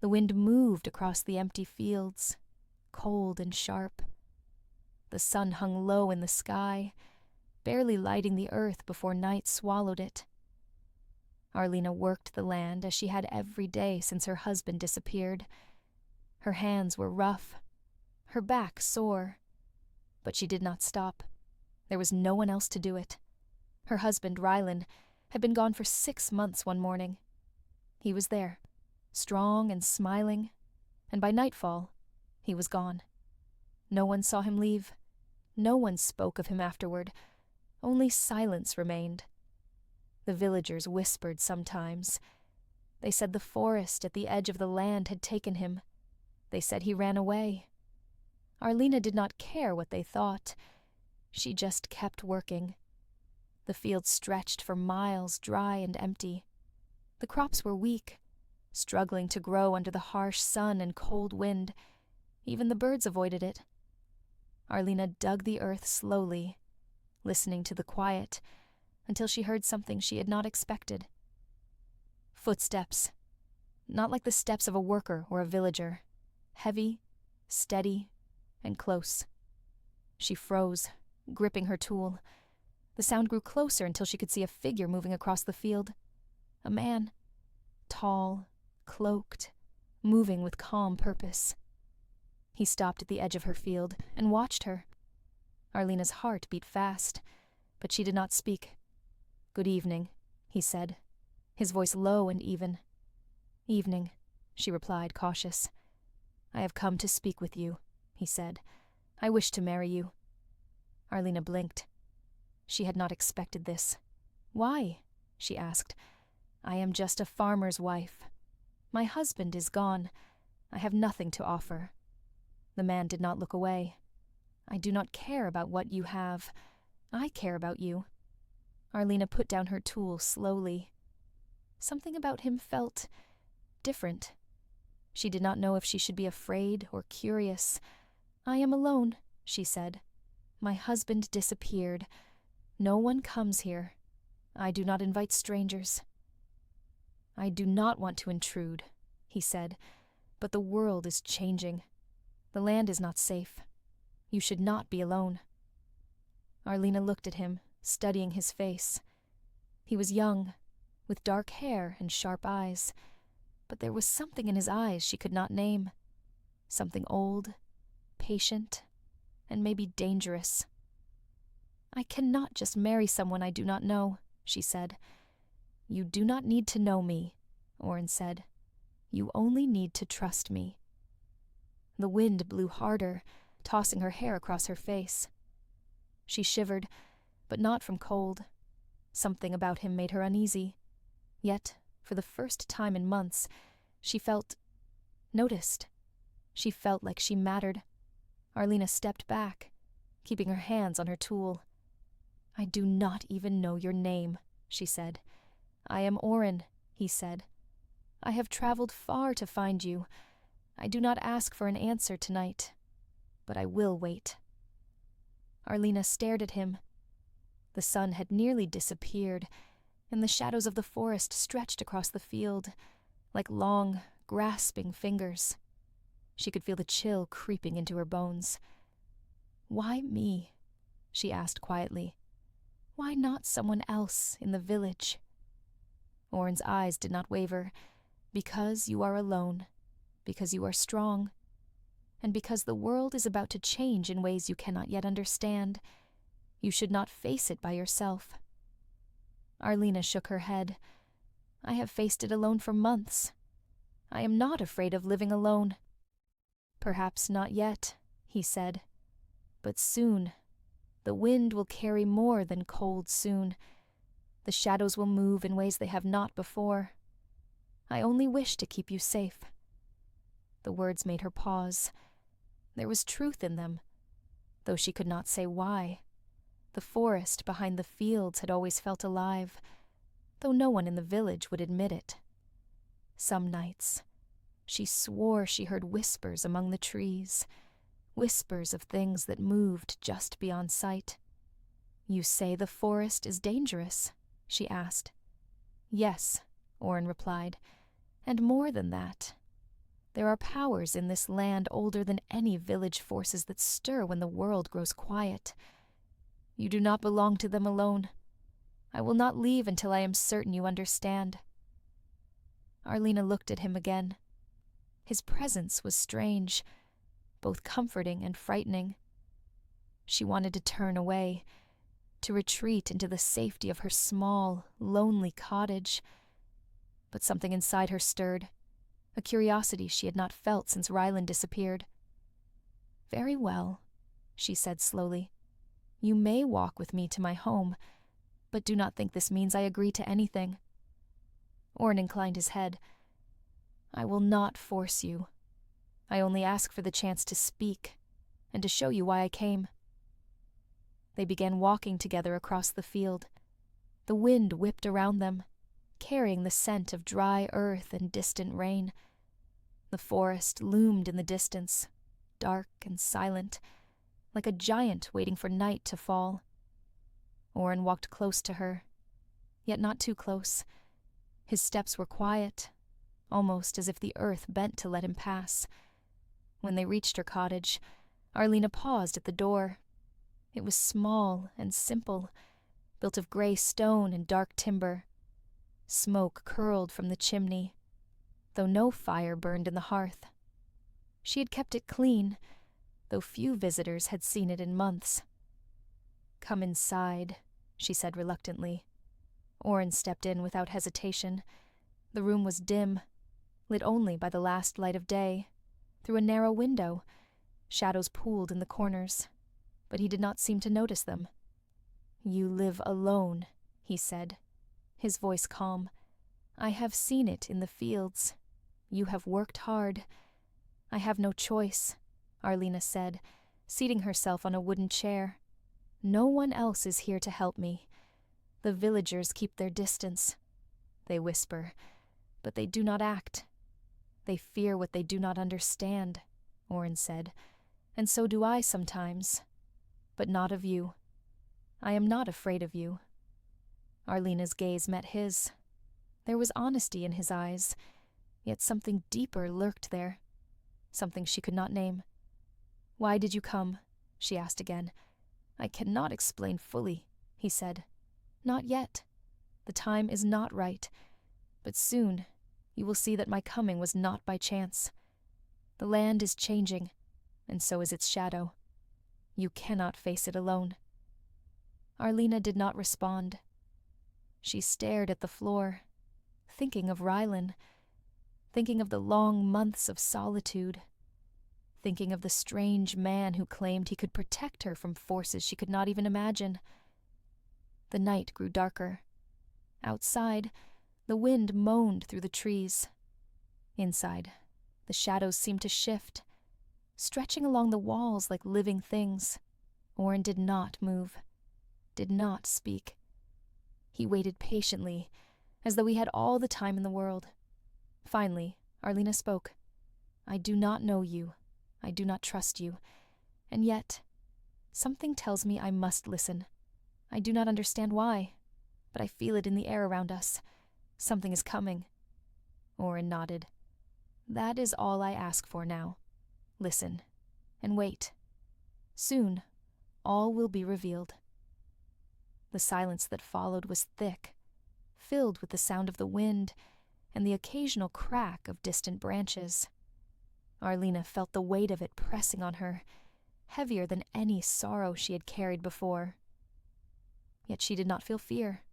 The wind moved across the empty fields, cold and sharp. The sun hung low in the sky, barely lighting the earth before night swallowed it. Arlena worked the land as she had every day since her husband disappeared. Her hands were rough, her back sore, but she did not stop. There was no one else to do it. Her husband, Rylan, had been gone for 6 months one morning. He was there, strong and smiling, and by nightfall, he was gone. No one saw him leave. No one spoke of him afterward. Only silence remained. The villagers whispered sometimes. They said the forest at the edge of the land had taken him. They said he ran away. Arlena did not care what they thought. She just kept working. The fields stretched for miles, dry and empty. The crops were weak, struggling to grow under the harsh sun and cold wind. Even the birds avoided it. Arlena dug the earth slowly, listening to the quiet, until she heard something she had not expected. Footsteps. Not like the steps of a worker or a villager. Heavy, steady, and close. She froze, gripping her tool. The sound grew closer until she could see a figure moving across the field. A man. Tall, cloaked, moving with calm purpose. He stopped at the edge of her field and watched her. Arlena's heart beat fast, but she did not speak. "Good evening," he said, his voice low and even. "Evening," she replied, cautious. "I have come to speak with you," he said. "I wish to marry you." Arlena blinked. She had not expected this. "Why?" she asked. "I am just a farmer's wife. My husband is gone. I have nothing to offer." The man did not look away. "I do not care about what you have. I care about you." Arlena put down her tool slowly. Something about him felt different. She did not know if she should be afraid or curious. "I am alone," she said. "My husband disappeared. No one comes here. I do not invite strangers." "I do not want to intrude," he said, "but the world is changing. The land is not safe. You should not be alone." Arlena looked at him, studying his face. He was young, with dark hair and sharp eyes, but there was something in his eyes she could not name. Something old, patient, and maybe dangerous. "I cannot just marry someone I do not know," she said. "You do not need to know me," Oren said. "You only need to trust me." The wind blew harder, tossing her hair across her face. She shivered, but not from cold. Something about him made her uneasy. Yet, for the first time in months, she felt noticed. She felt like she mattered. Arlena stepped back, keeping her hands on her tool. "I do not even know your name," she said. "I am Oren," he said. "I have traveled far to find you. I do not ask for an answer tonight, but I will wait." Arlena stared at him. The sun had nearly disappeared, and the shadows of the forest stretched across the field, like long, grasping fingers. She could feel the chill creeping into her bones. "Why me?" she asked quietly. "Why not someone else in the village?" Oren's eyes did not waver. "Because you are alone. Because you are strong. And because the world is about to change in ways you cannot yet understand. You should not face it by yourself." Arlena shook her head. "I have faced it alone for months. I am not afraid of living alone." "Perhaps not yet," he said. "But soon. The wind will carry more than cold soon. The shadows will move in ways they have not before. I only wish to keep you safe." The words made her pause. There was truth in them, though she could not say why. The forest behind the fields had always felt alive, though no one in the village would admit it. Some nights, she swore she heard whispers among the trees, whispers of things that moved just beyond sight. "You say the forest is dangerous?" she asked. "Yes," Oren replied, "and more than that. There are powers in this land older than any village forces that stir when the world grows quiet. You do not belong to them alone. I will not leave until I am certain you understand." Arlena looked at him again. His presence was strange, both comforting and frightening. She wanted to turn away, to retreat into the safety of her small, lonely cottage. But something inside her stirred, a curiosity she had not felt since Ryland disappeared. "Very well," she said slowly. "You may walk with me to my home, but do not think this means I agree to anything." Orrin inclined his head. "I will not force you. I only ask for the chance to speak, and to show you why I came." They began walking together across the field. The wind whipped around them, carrying the scent of dry earth and distant rain. The forest loomed in the distance, dark and silent, like a giant waiting for night to fall. Orrin walked close to her, yet not too close. His steps were quiet, almost as if the earth bent to let him pass. When they reached her cottage, Arlena paused at the door. It was small and simple, built of gray stone and dark timber. Smoke curled from the chimney, though no fire burned in the hearth. She had kept it clean, though few visitors had seen it in months. "Come inside," she said reluctantly. Orrin stepped in without hesitation. The room was dim, lit only by the last light of day. Through a narrow window, shadows pooled in the corners, but he did not seem to notice them. "You live alone," he said, his voice calm. "I have seen it in the fields. You have worked hard." "I have no choice," Arlena said, seating herself on a wooden chair. "No one else is here to help me. The villagers keep their distance. They whisper, but they do not act. They fear what they do not understand," Orrin said, "and so do I sometimes. But not of you. I am not afraid of you." Arlena's gaze met his. There was honesty in his eyes, yet something deeper lurked there, something she could not name. "Why did you come?" she asked again. "I cannot explain fully," he said. "Not yet. The time is not right. But soon you will see that my coming was not by chance. The land is changing, and so is its shadow. You cannot face it alone." Arlena did not respond. She stared at the floor, thinking of Rylan, thinking of the long months of solitude, thinking of the strange man who claimed he could protect her from forces she could not even imagine. The night grew darker. Outside, the wind moaned through the trees. Inside, the shadows seemed to shift, stretching along the walls like living things. Orrin did not move, did not speak. He waited patiently, as though he had all the time in the world. Finally, Arlena spoke. "I do not know you. I do not trust you. And yet, something tells me I must listen. I do not understand why, but I feel it in the air around us. Something is coming." Orrin nodded. "That is all I ask for now. Listen, and wait. Soon, all will be revealed." The silence that followed was thick, filled with the sound of the wind and the occasional crack of distant branches. Arlena felt the weight of it pressing on her, heavier than any sorrow she had carried before. Yet she did not feel fear.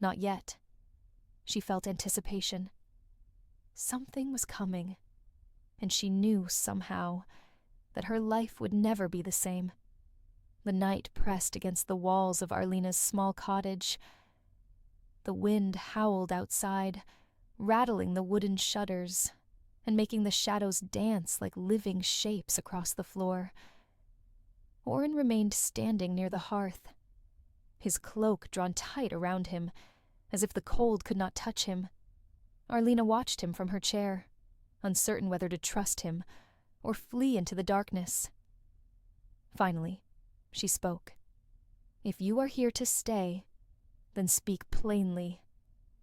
Not yet. She felt anticipation. Something was coming, and she knew somehow that her life would never be the same. The night pressed against the walls of Arlena's small cottage. The wind howled outside, rattling the wooden shutters and making the shadows dance like living shapes across the floor. Orrin remained standing near the hearth, his cloak drawn tight around him, as if the cold could not touch him. Arlena watched him from her chair, uncertain whether to trust him or flee into the darkness. Finally, she spoke. "If you are here to stay, then speak plainly.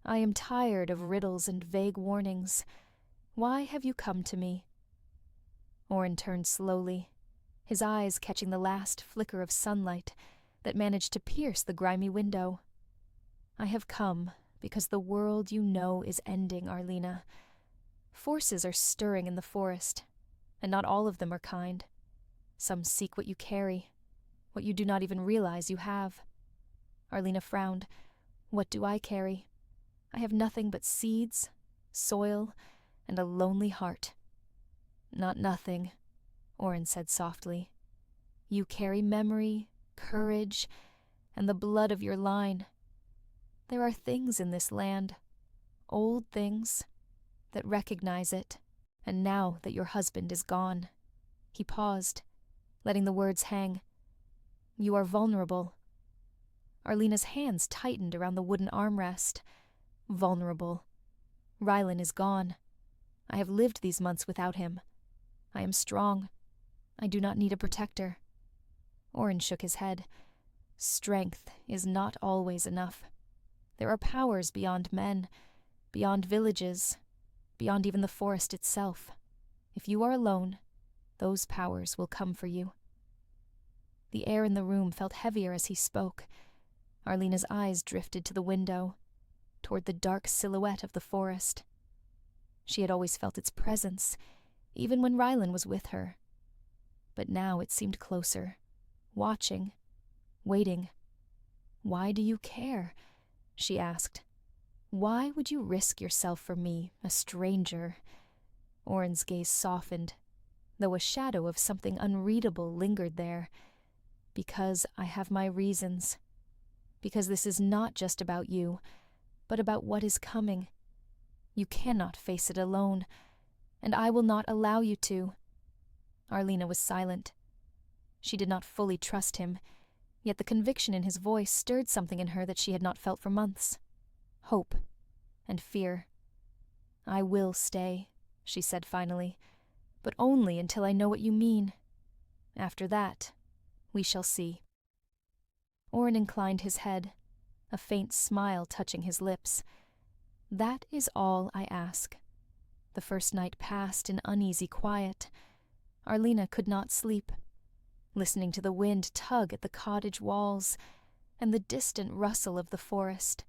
I am tired of riddles and vague warnings. Why have you come to me?" Oren turned slowly, his eyes catching the last flicker of sunlight that managed to pierce the grimy window. "I have come because the world you know is ending, Arlena. Forces are stirring in the forest, and not all of them are kind. Some seek what you carry, what you do not even realize you have." Arlena frowned. "What do I carry? I have nothing but seeds, soil, and a lonely heart." "Not nothing," Oren said softly. "You carry memory, courage, and the blood of your line. There are things in this land, old things, that recognize it, and now that your husband is gone." He paused, letting the words hang. "You are vulnerable." Arlena's hands tightened around the wooden armrest. "Vulnerable. Rylan is gone. I have lived these months without him. I am strong. I do not need a protector." Oren shook his head. "Strength is not always enough. There are powers beyond men, beyond villages, beyond even the forest itself. If you are alone, those powers will come for you." The air in the room felt heavier as he spoke. Arlena's eyes drifted to the window, toward the dark silhouette of the forest. She had always felt its presence, even when Rylan was with her. But now it seemed closer, watching, waiting. "Why do you care?" she asked. "Why would you risk yourself for me, a stranger?" Oren's gaze softened, though a shadow of something unreadable lingered there. "Because I have my reasons. Because this is not just about you, but about what is coming. You cannot face it alone, and I will not allow you to." Arlena was silent. She did not fully trust him, yet the conviction in his voice stirred something in her that she had not felt for months. Hope and fear. "I will stay," she said finally, "but only until I know what you mean. After that, we shall see." Oren inclined his head, a faint smile touching his lips. "That is all I ask." The first night passed in uneasy quiet. Arlena could not sleep, listening to the wind tug at the cottage walls and the distant rustle of the forest.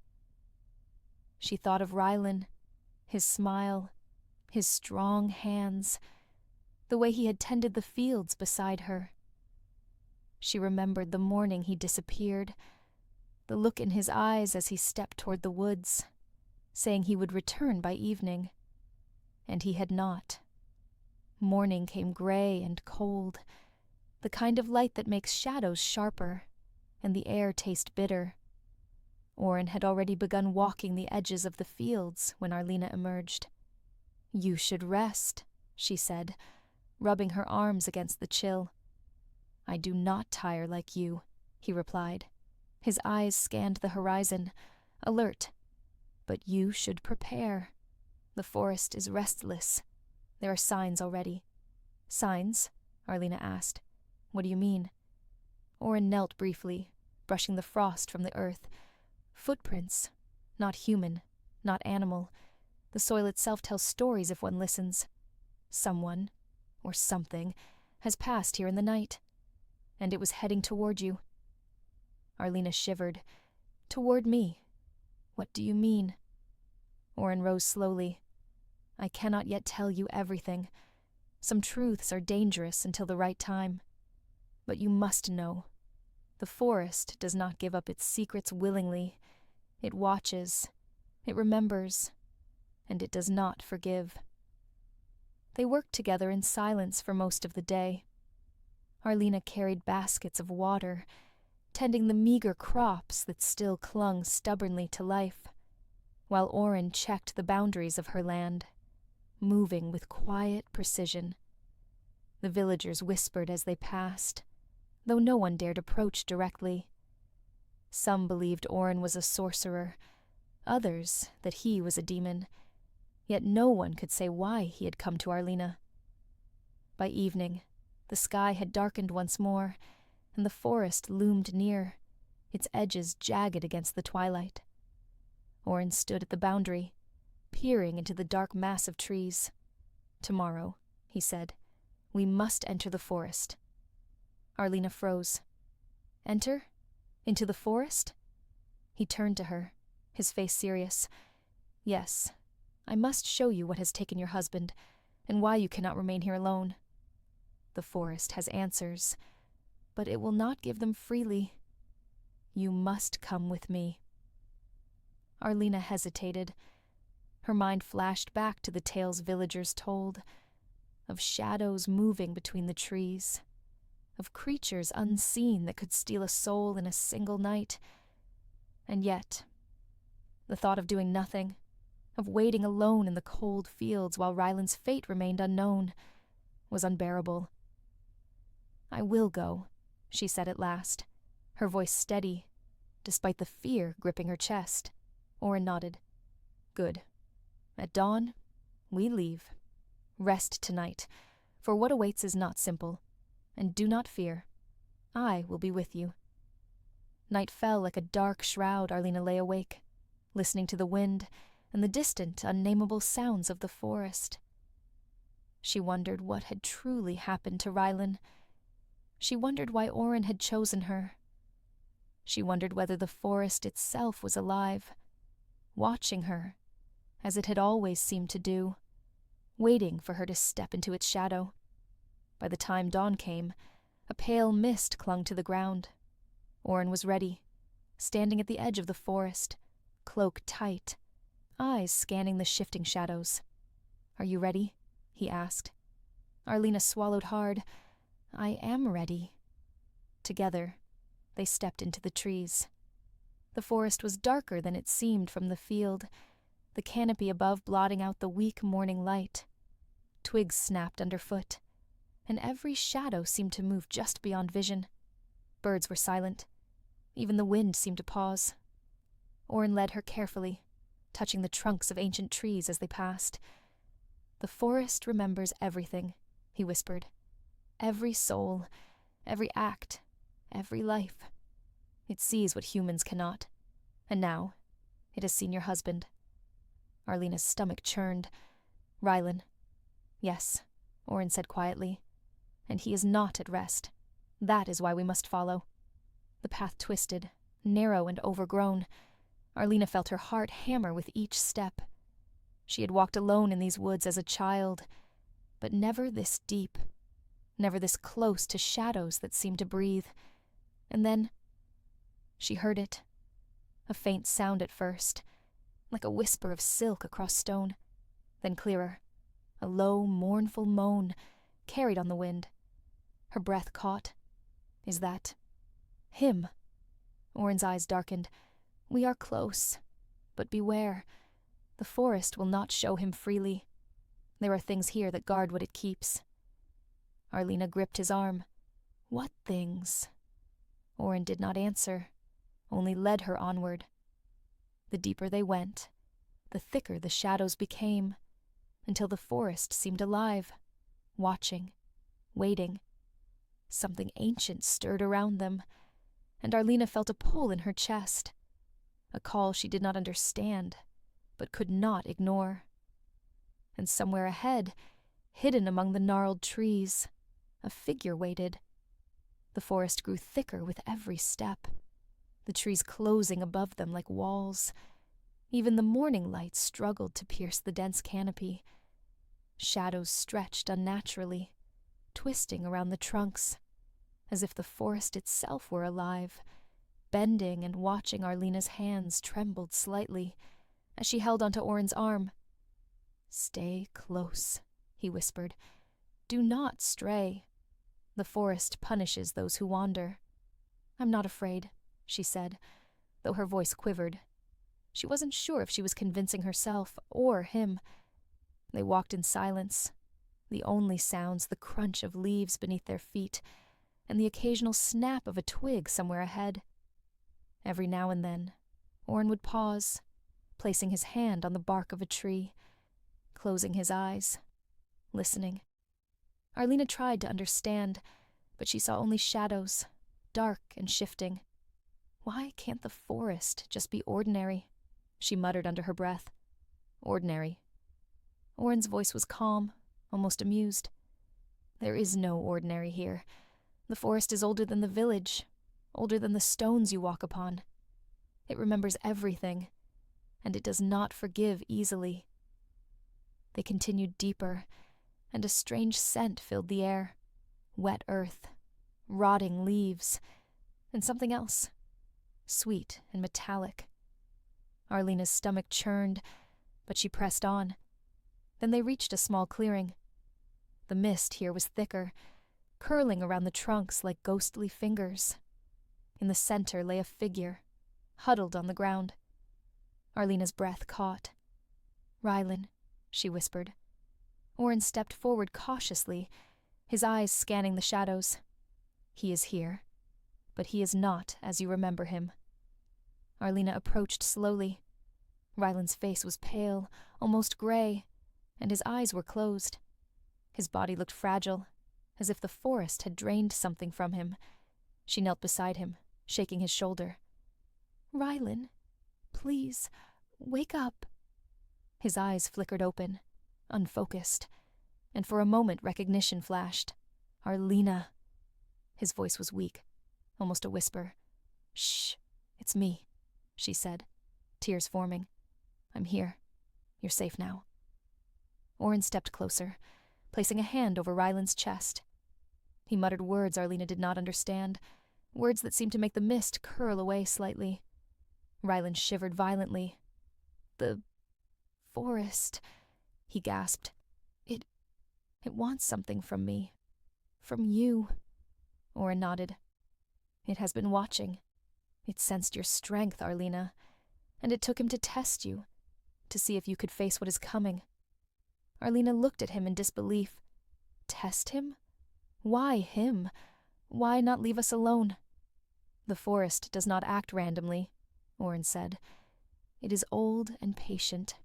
She thought of Rylan, his smile, his strong hands, the way he had tended the fields beside her. She remembered the morning he disappeared, the look in his eyes as he stepped toward the woods, saying he would return by evening. And he had not. Morning came gray and cold, the kind of light that makes shadows sharper and the air taste bitter. Oren had already begun walking the edges of the fields when Arlena emerged. "You should rest," she said, rubbing her arms against the chill. "I do not tire like you," he replied. His eyes scanned the horizon, alert. "But you should prepare. The forest is restless. There are signs already." "Signs?" Arlena asked. "What do you mean?" Oren knelt briefly, brushing the frost from the earth. "Footprints. Not human, not animal. The soil itself tells stories if one listens. Someone, or something, has passed here in the night. And it was heading toward you." Arlena shivered. "Toward me? What do you mean?" Oren rose slowly. "I cannot yet tell you everything. Some truths are dangerous until the right time. But you must know. The forest does not give up its secrets willingly. It watches, it remembers, and it does not forgive." They worked together in silence for most of the day. Arlena carried baskets of water, tending the meager crops that still clung stubbornly to life, while Oren checked the boundaries of her land, moving with quiet precision. The villagers whispered as they passed, though no one dared approach directly. Some believed Oren was a sorcerer, others that he was a demon, yet no one could say why he had come to Arlena. By evening, the sky had darkened once more, and the forest loomed near, its edges jagged against the twilight. Oren stood at the boundary, peering into the dark mass of trees. Tomorrow, he said. We must enter the forest. Arlena froze. Enter? Into the forest? He turned to her, his face serious. Yes, I must show you what has taken your husband, and why you cannot remain here alone. The forest has answers, but it will not give them freely. You must come with me. Arlena hesitated. Her mind flashed back to the tales villagers told, of shadows moving between the trees, of creatures unseen that could steal a soul in a single night. And yet, the thought of doing nothing, of waiting alone in the cold fields while Ryland's fate remained unknown, was unbearable. I will go, she said at last, her voice steady, despite the fear gripping her chest. Orin nodded. Good. At dawn, we leave. Rest tonight, for what awaits is not simple. And do not fear. I will be with you. Night fell like a dark shroud. Arlena lay awake, listening to the wind and the distant, unnameable sounds of the forest. She wondered what had truly happened to Rylan. She wondered why Orin had chosen her. She wondered whether the forest itself was alive, watching her, as it had always seemed to do, waiting for her to step into its shadow. By the time dawn came, a pale mist clung to the ground. Orin was ready, standing at the edge of the forest, cloak tight, eyes scanning the shifting shadows. Are you ready? He asked. Arlena swallowed hard. I am ready. Together, they stepped into the trees. The forest was darker than it seemed from the field, the canopy above blotting out the weak morning light. Twigs snapped underfoot, and every shadow seemed to move just beyond vision. Birds were silent. Even the wind seemed to pause. Orin led her carefully, touching the trunks of ancient trees as they passed. The forest remembers everything, he whispered. Every soul, every act, every life. It sees what humans cannot. And now, it has seen your husband. Arlena's stomach churned. Rylan. Yes, Orin said quietly. And he is not at rest. That is why we must follow. The path twisted, narrow and overgrown. Arlena felt her heart hammer with each step. She had walked alone in these woods as a child, but never this deep, never this close to shadows that seemed to breathe. And then she heard it. A faint sound at first, like a whisper of silk across stone, then clearer, a low, mournful moan, carried on the wind. Her breath caught. Is that him? Orin's eyes darkened. We are close, but beware. The forest will not show him freely. There are things here that guard what it keeps. Arlena gripped his arm. What things? Orin did not answer, only led her onward. The deeper they went, the thicker the shadows became, until the forest seemed alive, watching, waiting. Something ancient stirred around them, and Arlena felt a pull in her chest, a call she did not understand, but could not ignore. And somewhere ahead, hidden among the gnarled trees, a figure waited. The forest grew thicker with every step, the trees closing above them like walls. Even the morning light struggled to pierce the dense canopy. Shadows stretched unnaturally, twisting around the trunks, as if the forest itself were alive, bending and watching. Arlena's hands trembled slightly as she held onto Orin's arm. Stay close, he whispered. Do not stray. The forest punishes those who wander. I'm not afraid, she said, though her voice quivered. She wasn't sure if she was convincing herself or him. They walked in silence, the only sounds the crunch of leaves beneath their feet and the occasional snap of a twig somewhere ahead. Every now and then, Orin would pause, placing his hand on the bark of a tree, closing his eyes, listening. Arlena tried to understand, but she saw only shadows, dark and shifting. Why can't the forest just be ordinary? She muttered under her breath. Ordinary. Orin's voice was calm, almost amused. There is no ordinary here. The forest is older than the village, older than the stones you walk upon. It remembers everything, and it does not forgive easily. They continued deeper, and a strange scent filled the air. Wet earth, rotting leaves, and something else, sweet and metallic. Arlena's stomach churned, but she pressed on. Then they reached a small clearing. The mist here was thicker, curling around the trunks like ghostly fingers. In the center lay a figure, huddled on the ground. Arlena's breath caught. "Rylan," she whispered. Orin stepped forward cautiously, his eyes scanning the shadows. "He is here, but he is not as you remember him." Arlena approached slowly. Rylan's face was pale, almost gray, and his eyes were closed. His body looked fragile, as if the forest had drained something from him. She knelt beside him, shaking his shoulder. "Rylan, please, wake up." His eyes flickered open, unfocused, and for a moment recognition flashed. "Arlena." His voice was weak, almost a whisper. "Shh, it's me," she said, tears forming. "I'm here. You're safe now." Orin stepped closer, placing a hand over Rylan's chest. He muttered words Arlena did not understand, words that seemed to make the mist curl away slightly. Rylan shivered violently. "The forest," he gasped. It wants something from me. From you." Orin nodded. "It has been watching. It sensed your strength, Arlena, and it took him to test you, to see if you could face what is coming." Arlena looked at him in disbelief. "Test him? Why him? Why not leave us alone?" "The forest does not act randomly," Orin said. "It is old and patient.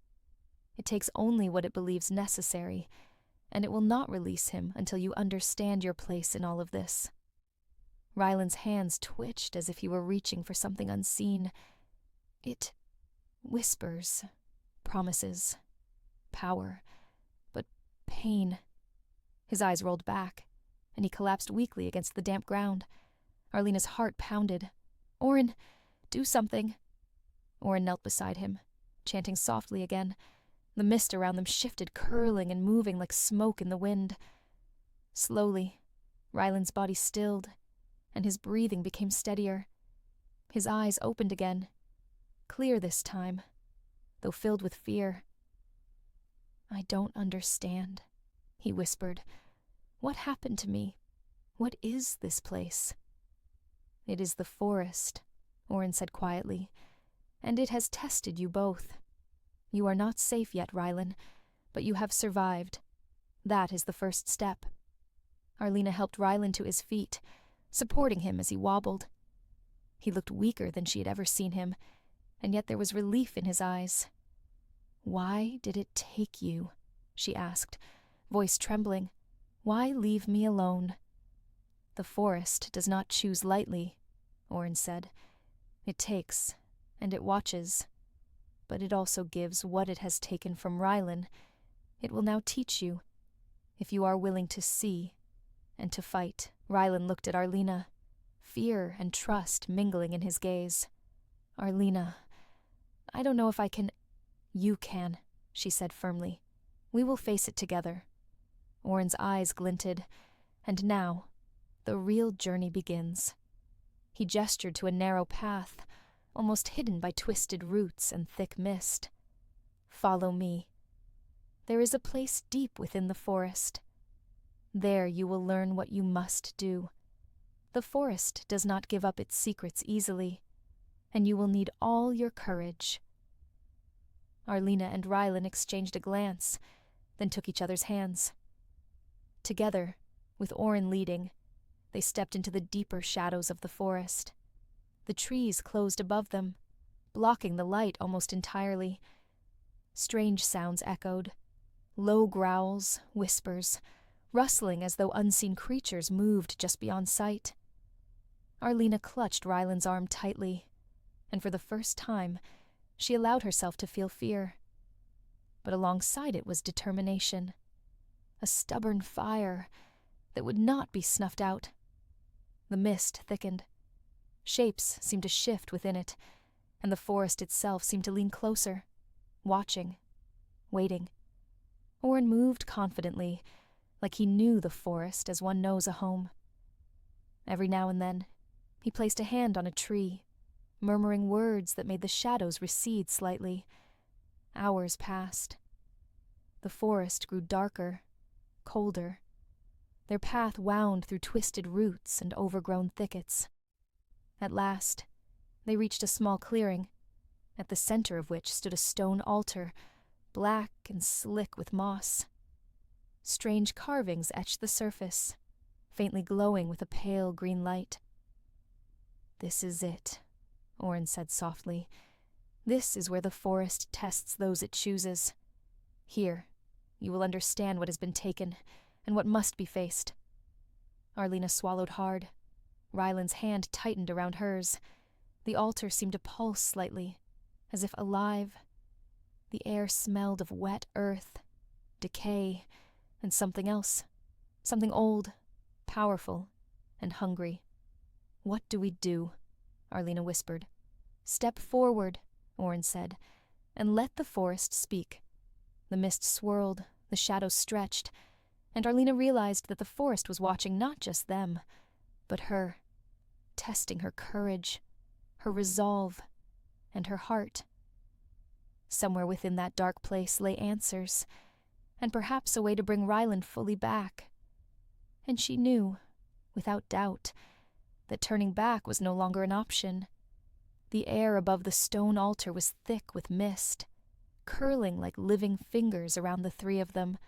It takes only what it believes necessary, and it will not release him until you understand your place in all of this." Rylan's hands twitched as if he were reaching for something unseen. "It whispers, promises, power, but pain." His eyes rolled back, and he collapsed weakly against the damp ground. Arlena's heart pounded. "Orin, do something." Orin knelt beside him, chanting softly again. The mist around them shifted, curling and moving like smoke in the wind. Slowly, Rylan's body stilled, and his breathing became steadier. His eyes opened again, clear this time, though filled with fear. "I don't understand," he whispered. "What happened to me? What is this place?" "It is the forest," Orin said quietly, "and it has tested you both. You are not safe yet, Rylan, but you have survived. That is the first step." Arlena helped Rylan to his feet, supporting him as he wobbled. He looked weaker than she had ever seen him, and yet there was relief in his eyes. "Why did it take you?" she asked, voice trembling. "Why leave me alone?" "The forest does not choose lightly," Orin said. "It takes, and it watches. But it also gives what it has taken from Rylan. It will now teach you, if you are willing to see and to fight." Rylan looked at Arlena, fear and trust mingling in his gaze. "Arlena, I don't know if I can—" "You can," she said firmly. "We will face it together." Orin's eyes glinted, and now, the real journey begins. He gestured to a narrow path, almost hidden by twisted roots and thick mist. "Follow me. There is a place deep within the forest. There you will learn what you must do. The forest does not give up its secrets easily, and you will need all your courage." Arlena and Rylan exchanged a glance, then took each other's hands. Together, with Orin leading, they stepped into the deeper shadows of the forest. The trees closed above them, blocking the light almost entirely. Strange sounds echoed, low growls, whispers, rustling as though unseen creatures moved just beyond sight. Arlena clutched Rylan's arm tightly, and for the first time, she allowed herself to feel fear. But alongside it was determination. a stubborn fire that would not be snuffed out. The mist thickened. Shapes seemed to shift within it, and the forest itself seemed to lean closer, watching, waiting. Orin moved confidently, like he knew the forest as one knows a home. Every now and then, he placed a hand on a tree, murmuring words that made the shadows recede slightly. Hours passed. The forest grew darker, colder. Their path wound through twisted roots and overgrown thickets. At last, they reached a small clearing, at the center of which stood a stone altar, black and slick with moss. Strange carvings etched the surface, faintly glowing with a pale green light. "This is it," Orin said softly. "This is where the forest tests those it chooses. Here, you will understand what has been taken and what must be faced." Arlena swallowed hard. Ryland's hand tightened around hers. The altar seemed to pulse slightly, as if alive. The air smelled of wet earth, decay, and something else. Something old, powerful, and hungry. "What do we do?" Arlena whispered. "Step forward," Orin said, "and let the forest speak." The mist swirled, the shadows stretched, and Arlena realized that the forest was watching not just them, but her, testing her courage, her resolve, and her heart. Somewhere within that dark place lay answers, and perhaps a way to bring Ryland fully back. And she knew, without doubt, that turning back was no longer an option. The air above the stone altar was thick with mist, curling like living fingers around the three of them.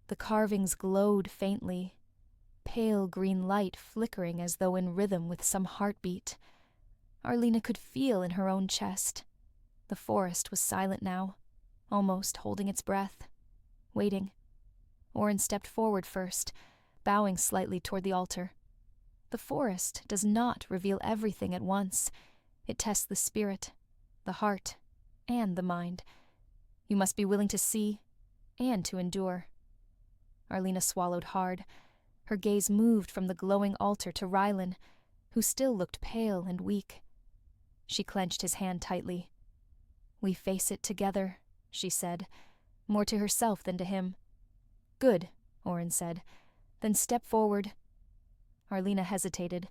The carvings glowed faintly, pale green light flickering as though in rhythm with some heartbeat. Arlena could feel in her own chest. The forest was silent now, almost holding its breath, waiting. Orin stepped forward first, bowing slightly toward the altar. The forest does not reveal everything at once. It tests the spirit, the heart, and the mind. You must be willing to see and to endure. Arlena swallowed hard. Her gaze moved from the glowing altar to Rylan, who still looked pale and weak. She clenched his hand tightly. "We face it together," she said, more to herself than to him. "Good," Orin said. "Then step forward." Arlena hesitated.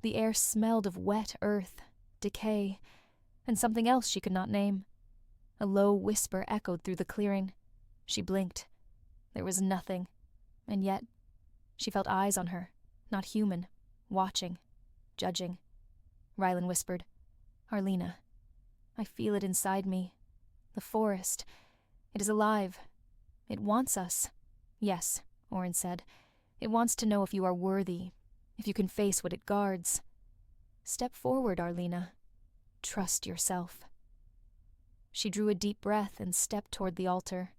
The air smelled of wet earth, decay, and something else she could not name. A low whisper echoed through the clearing. She blinked. There was nothing, and yet she felt eyes on her, not human, watching, judging. Rylan whispered, "Arlena, I feel it inside me. The forest. It is alive. It wants us." "Yes," Orin said. "It wants to know if you are worthy, if you can face what it guards. Step forward, Arlena. Trust yourself." She drew a deep breath and stepped toward the altar.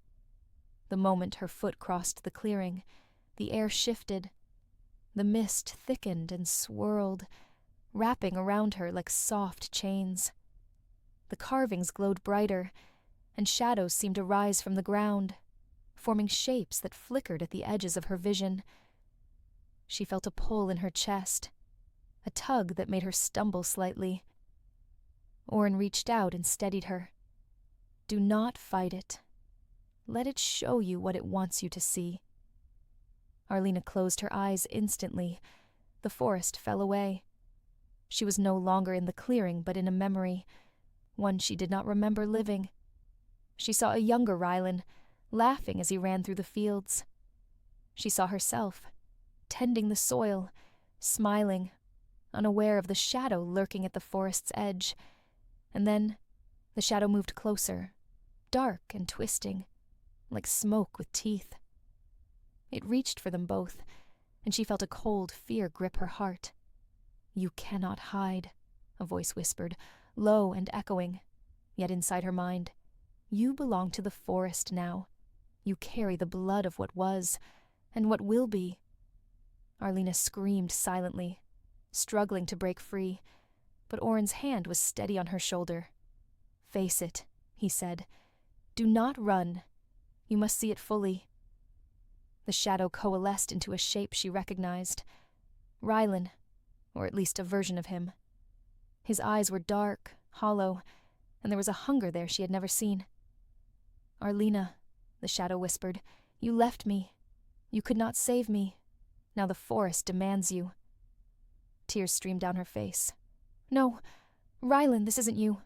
The moment her foot crossed the clearing, the air shifted. The mist thickened and swirled, wrapping around her like soft chains. The carvings glowed brighter, and shadows seemed to rise from the ground, forming shapes that flickered at the edges of her vision. She felt a pull in her chest, a tug that made her stumble slightly. Orin reached out and steadied her. "Do not fight it. Let it show you what it wants you to see." Arlena closed her eyes instantly. The forest fell away. She was no longer in the clearing, but in a memory, one she did not remember living. She saw a younger Rylan, laughing as he ran through the fields. She saw herself, tending the soil, smiling, unaware of the shadow lurking at the forest's edge. And then the shadow moved closer, dark and twisting, like smoke with teeth. It reached for them both, and she felt a cold fear grip her heart. "You cannot hide," a voice whispered, low and echoing, yet inside her mind. "You belong to the forest now. You carry the blood of what was, and what will be." Arlena screamed silently, struggling to break free, but Orin's hand was steady on her shoulder. "Face it," he said. "Do not run. You must see it fully." The shadow coalesced into a shape she recognized. Rylan, or at least a version of him. His eyes were dark, hollow, and there was a hunger there she had never seen. "Arlena," the shadow whispered, "you left me. You could not save me. Now the forest demands you." Tears streamed down her face. "No, Rylan, this isn't you.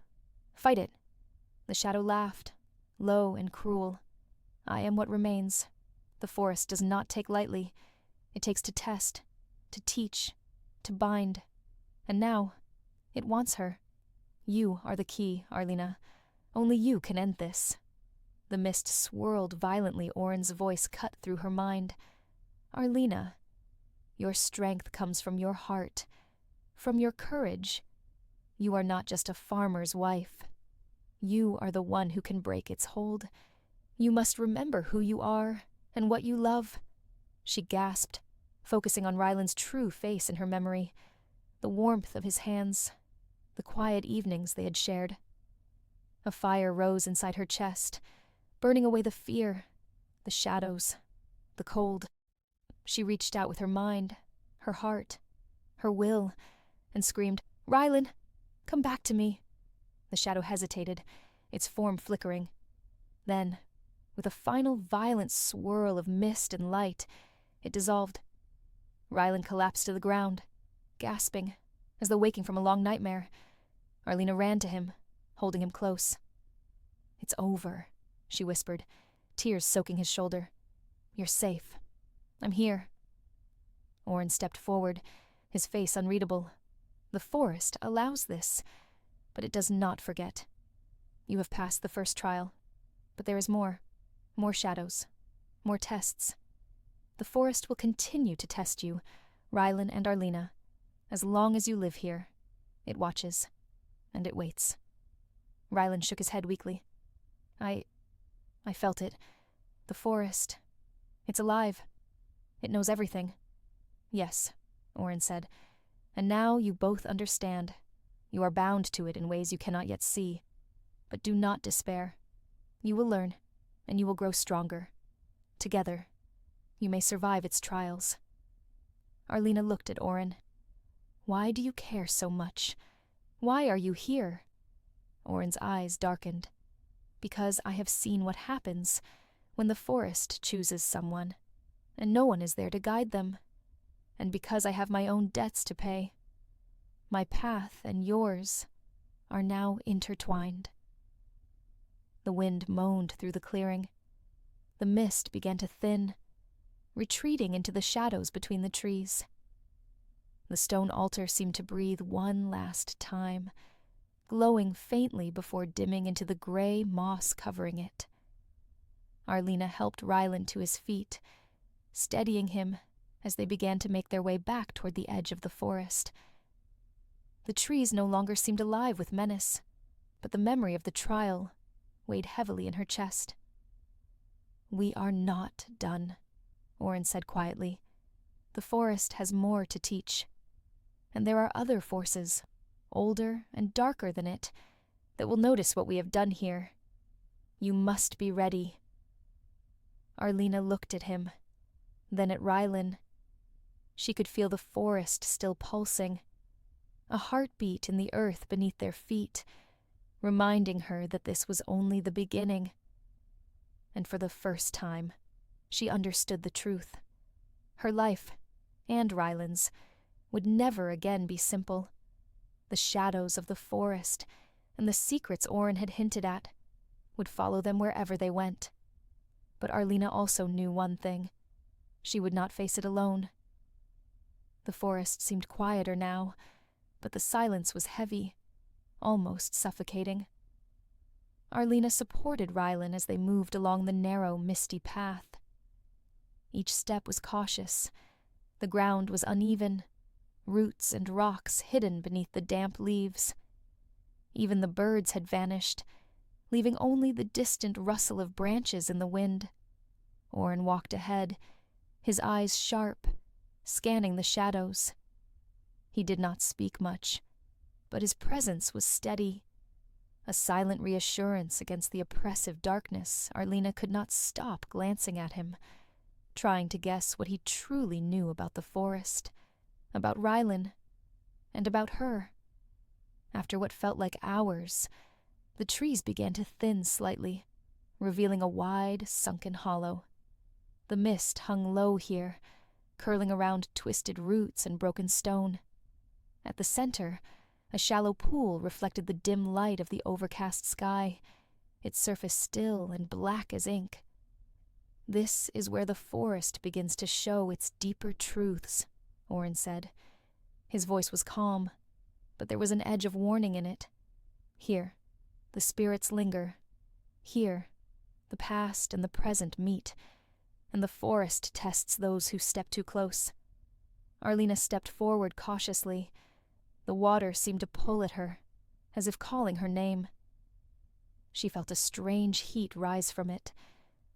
Fight it." The shadow laughed, low and cruel. "I am what remains. The forest does not take lightly. It takes to test, to teach, to bind. And now, it wants her. You are the key, Arlena. Only you can end this." The mist swirled violently. Oren's voice cut through her mind. "Arlena, your strength comes from your heart, from your courage. You are not just a farmer's wife. You are the one who can break its hold. You must remember who you are and what you love." She gasped, focusing on Rylan's true face in her memory, the warmth of his hands, the quiet evenings they had shared. A fire rose inside her chest, burning away the fear, the shadows, the cold. She reached out with her mind, her heart, her will, and screamed, "Rylan, come back to me." The shadow hesitated, its form flickering. Then, with a final violent swirl of mist and light, it dissolved. Rylan collapsed to the ground, gasping, as though waking from a long nightmare. Arlena ran to him, holding him close. "It's over," she whispered, tears soaking his shoulder. "You're safe. I'm here." Oren stepped forward, his face unreadable. The forest allows this, but it does not forget. You have passed the first trial, but there is more. More shadows. More tests. The forest will continue to test you, Rylan and Arlena. As long as you live here, it watches, and it waits. Rylan shook his head weakly. I felt it. The forest. It's alive. It knows everything." "Yes," Oren said. "And now you both understand. You are bound to it in ways you cannot yet see. But do not despair. You will learn, and you will grow stronger. Together, you may survive its trials." Arlena looked at Oren. "Why do you care so much? Why are you here?" Oren's eyes darkened. "Because I have seen what happens when the forest chooses someone, and no one is there to guide them. And because I have my own debts to pay. My path and yours are now intertwined." The wind moaned through the clearing. The mist began to thin, retreating into the shadows between the trees. The stone altar seemed to breathe one last time, glowing faintly before dimming into the gray moss covering it. Arlena helped Rylan to his feet, steadying him as they began to make their way back toward the edge of the forest. The trees no longer seemed alive with menace, but the memory of the trial weighed heavily in her chest. "We are not done," Oren said quietly. "The forest has more to teach. And there are other forces, older and darker than it, that will notice what we have done here. You must be ready." Arlena looked at him, then at Rylan. She could feel the forest still pulsing, a heartbeat in the earth beneath their feet, reminding her that this was only the beginning. And for the first time, she understood the truth. Her life, and Rylan's, would never again be simple. The shadows of the forest and the secrets Oren had hinted at would follow them wherever they went. But Arlena also knew one thing. She would not face it alone. The forest seemed quieter now, but the silence was heavy, almost suffocating. Arlena supported Rylan as they moved along the narrow, misty path. Each step was cautious. The ground was uneven, roots and rocks hidden beneath the damp leaves. Even the birds had vanished, leaving only the distant rustle of branches in the wind. Oren walked ahead, his eyes sharp, scanning the shadows. He did not speak much, but his presence was steady, a silent reassurance against the oppressive darkness. Arlena could not stop glancing at him. trying to guess what he truly knew about the forest, about Rylan, and about her. After what felt like hours, the trees began to thin slightly, revealing a wide, sunken hollow. The mist hung low here, curling around twisted roots and broken stone. At the center, a shallow pool reflected the dim light of the overcast sky, its surface still and black as ink. "This is where the forest begins to show its deeper truths," Orin said. His voice was calm, but there was an edge of warning in it. "Here, the spirits linger. Here, the past and the present meet, and the forest tests those who step too close." Arlena stepped forward cautiously. The water seemed to pull at her, as if calling her name. She felt a strange heat rise from it,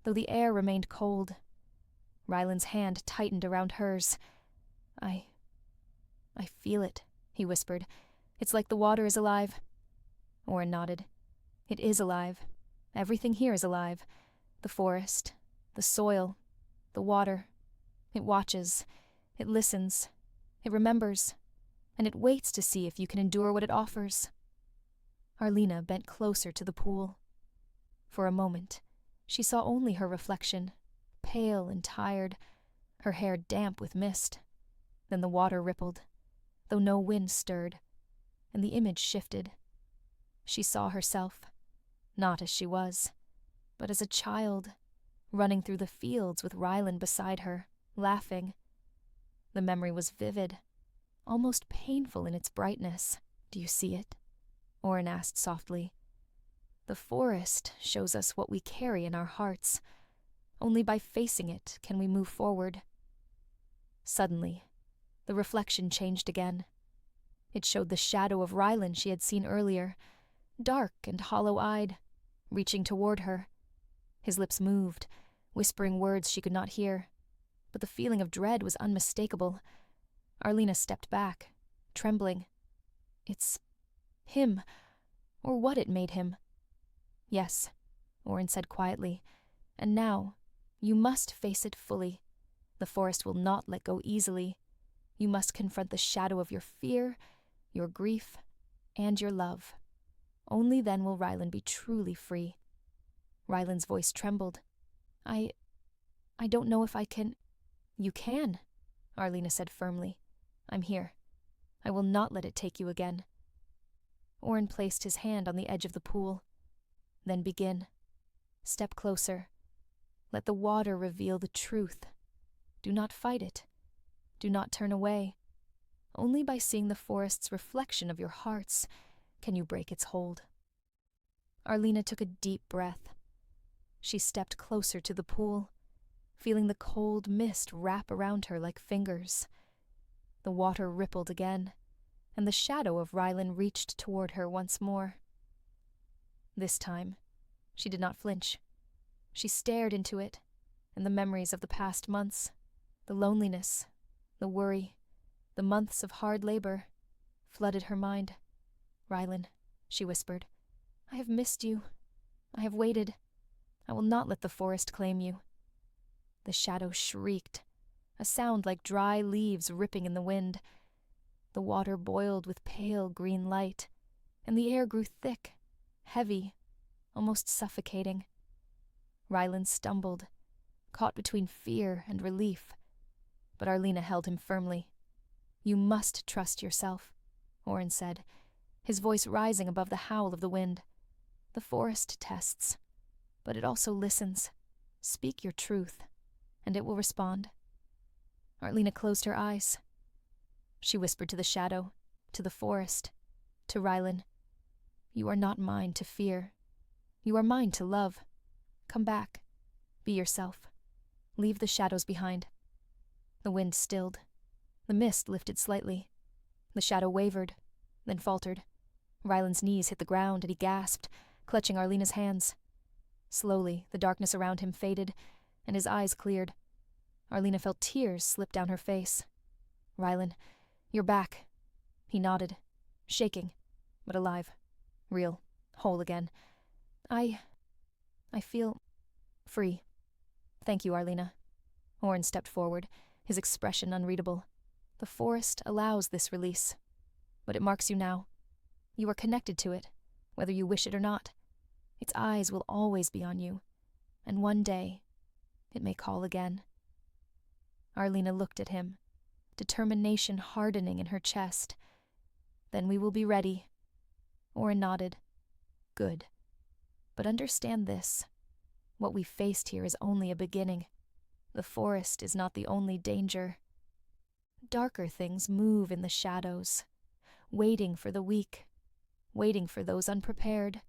though the air remained cold. Rylan's hand tightened around hers. I feel it," he whispered. "It's like the water is alive." Orin nodded. "It is alive. Everything here is alive. The forest, the soil, the water. It watches, it listens, it remembers, and it waits to see if you can endure what it offers." Arlena bent closer to the pool. For a moment, she saw only her reflection, pale and tired, her hair damp with mist. Then the water rippled, though no wind stirred, and the image shifted. She saw herself, not as she was, but as a child, running through the fields with Rylan beside her, laughing. The memory was vivid, almost painful in its brightness. "Do you see it?" Orin asked softly. "The forest shows us what we carry in our hearts. Only by facing it can we move forward." Suddenly, the reflection changed again. It showed the shadow of Rylan she had seen earlier, dark and hollow-eyed, reaching toward her. His lips moved, whispering words she could not hear, but the feeling of dread was unmistakable. Arlena stepped back, trembling. "It's him, or what it made him." "Yes," Orin said quietly, "and now, you must face it fully. The forest will not let go easily. You must confront the shadow of your fear, your grief, and your love. Only then will Rylan be truly free." Rylan's voice trembled. I don't know if I can." "You can," Arlena said firmly. "I'm here. I will not let it take you again." Orin placed his hand on the edge of the pool. "Then begin. Step closer. Let the water reveal the truth. Do not fight it. Do not turn away. Only by seeing the forest's reflection of your hearts can you break its hold." Arlena took a deep breath. She stepped closer to the pool, feeling the cold mist wrap around her like fingers. The water rippled again, and the shadow of Rylan reached toward her once more. This time, she did not flinch. She stared into it, and the memories of the past months, the loneliness, the worry, the months of hard labor, flooded her mind. "Rylan," she whispered, "I have missed you. I have waited. I will not let the forest claim you." The shadow shrieked, a sound like dry leaves ripping in the wind. The water boiled with pale green light, and the air grew thick, heavy, almost suffocating. Rylan stumbled, caught between fear and relief, but Arlena held him firmly. "You must trust yourself," Orin said, his voice rising above the howl of the wind. "The forest tests, but it also listens. Speak your truth, and it will respond." Arlena closed her eyes. She whispered to the shadow, to the forest, to Rylan, "You are not mine to fear. You are mine to love. Come back. Be yourself. Leave the shadows behind." The wind stilled. The mist lifted slightly. The shadow wavered, then faltered. Rylan's knees hit the ground, and he gasped, clutching Arlena's hands. Slowly, the darkness around him faded, and his eyes cleared. Arlena felt tears slip down her face. "Rylan, you're back." He nodded, shaking, but alive. Real, whole again. I feel free. Thank you, Arlena." Orin stepped forward, his expression unreadable. The forest allows this release, but it marks you now. You are connected to it, whether you wish it or not. Its eyes will always be on you, and one day it may call again. Arlena looked at him, determination hardening in her chest. Then we will be ready. Orin nodded. Good. But understand this. What we faced here is only a beginning. The forest is not the only danger. Darker things move in the shadows, waiting for the weak, waiting for those unprepared.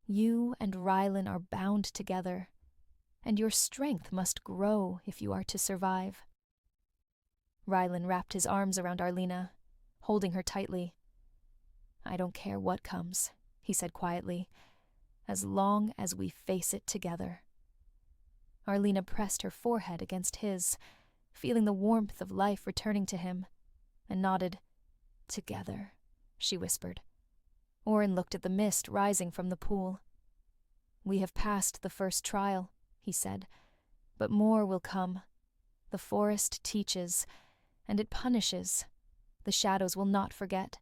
You and Rylan are bound together, and your strength must grow if you are to survive. Rylan wrapped his arms around Arlena, holding her tightly. I don't care what comes, he said quietly, as long as we face it together. Arlena pressed her forehead against his, feeling the warmth of life returning to him, and nodded. Together, she whispered. Orin looked at the mist rising from the pool. We have passed the first trial, he said, but more will come. The forest teaches, and it punishes. The shadows will not forget.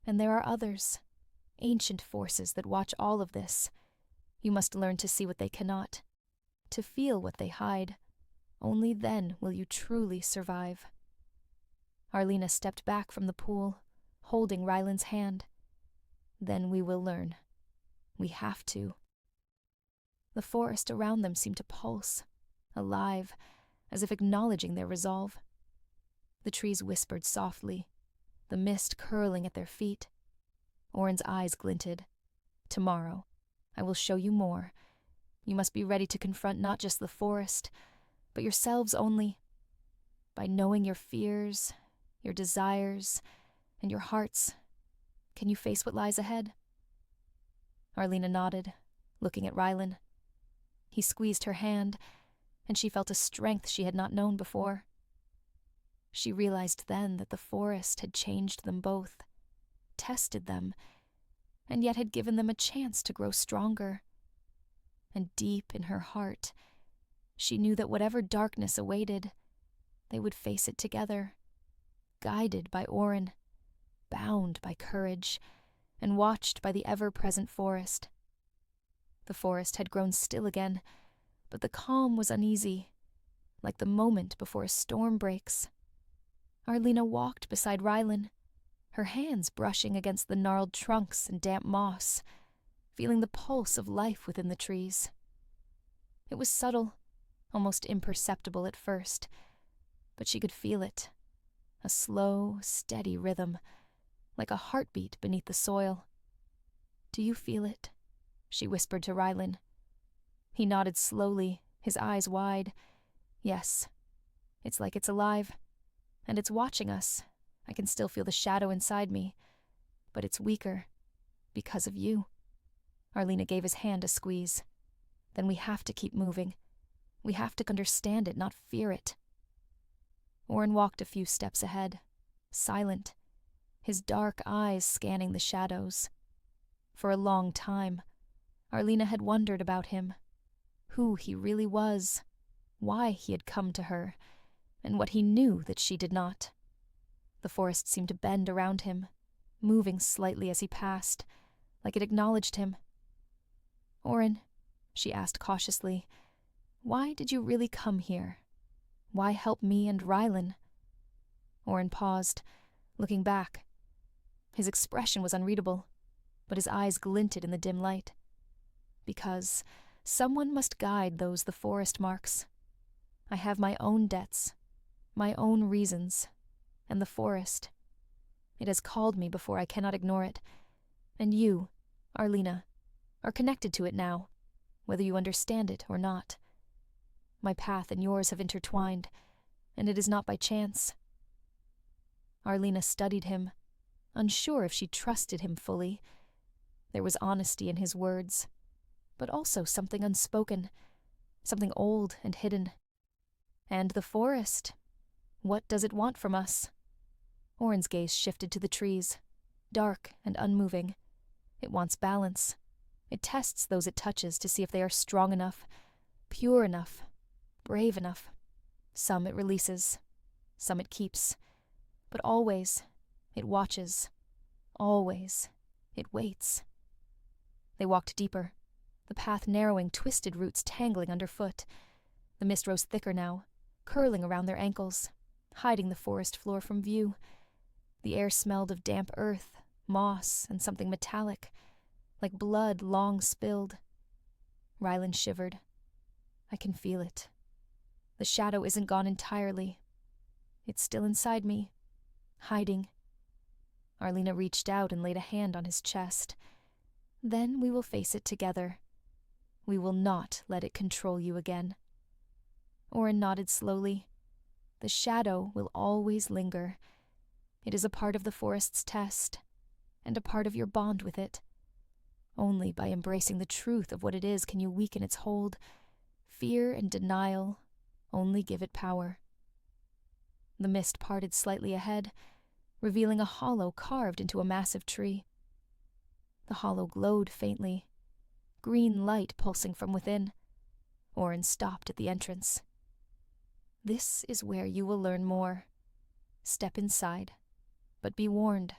And there are others, ancient forces that watch all of this. You must learn to see what they cannot, to feel what they hide. Only then will you truly survive. Arlena stepped back from the pool, holding Rylan's hand. Then we will learn. We have to. The forest around them seemed to pulse, alive, as if acknowledging their resolve. The trees whispered softly, the mist curling at their feet. Orin's eyes glinted. Tomorrow, I will show you more. You must be ready to confront not just the forest, but yourselves only. By knowing your fears, your desires, and your hearts, can you face what lies ahead? Arlena nodded, looking at Rylan. He squeezed her hand, and she felt a strength she had not known before. She realized then that the forest had changed them both, tested them, and yet had given them a chance to grow stronger. And deep in her heart, she knew that whatever darkness awaited, they would face it together, guided by Orin, bound by courage, and watched by the ever-present forest. The forest had grown still again, but the calm was uneasy, like the moment before a storm breaks. Arlena walked beside Rylan, her hands brushing against the gnarled trunks and damp moss, feeling the pulse of life within the trees. It was subtle, almost imperceptible at first, but she could feel it, a slow, steady rhythm, like a heartbeat beneath the soil. Do you feel it? She whispered to Rylan. He nodded slowly, his eyes wide. Yes, it's like it's alive, and it's watching us. I can still feel the shadow inside me, but it's weaker, because of you. Arlena gave his hand a squeeze. Then we have to keep moving. We have to understand it, not fear it. Orin walked a few steps ahead, silent, his dark eyes scanning the shadows. For a long time, Arlena had wondered about him, who he really was, why he had come to her, and what he knew that she did not. The forest seemed to bend around him, moving slightly as he passed, like it acknowledged him. Orin, she asked cautiously, why did you really come here? Why help me and Rylan? Orin paused, looking back. His expression was unreadable, but his eyes glinted in the dim light. Because someone must guide those the forest marks. I have my own debts, my own reasons, and the forest. It has called me before I cannot ignore it, and you, Arlena, are connected to it now, whether you understand it or not. My path and yours have intertwined, and it is not by chance. Arlena studied him, unsure if she trusted him fully. There was honesty in his words, but also something unspoken, something old and hidden. And the forest, what does it want from us? Orin's gaze shifted to the trees, dark and unmoving. It wants balance. It tests those it touches to see if they are strong enough, pure enough, brave enough. Some it releases, some it keeps, but always it watches, always it waits. They walked deeper, the path narrowing, twisted roots tangling underfoot. The mist rose thicker now, curling around their ankles, hiding the forest floor from view. The air smelled of damp earth, moss, and something metallic, like blood long spilled. Rylan shivered. I can feel it. The shadow isn't gone entirely. It's still inside me, hiding. Arlena reached out and laid a hand on his chest. Then we will face it together. We will not let it control you again. Orin nodded slowly. The shadow will always linger. It is a part of the forest's test, and a part of your bond with it. Only by embracing the truth of what it is can you weaken its hold. Fear and denial only give it power. The mist parted slightly ahead, revealing a hollow carved into a massive tree. The hollow glowed faintly, green light pulsing from within. Orin stopped at the entrance. This is where you will learn more. Step inside, but be warned.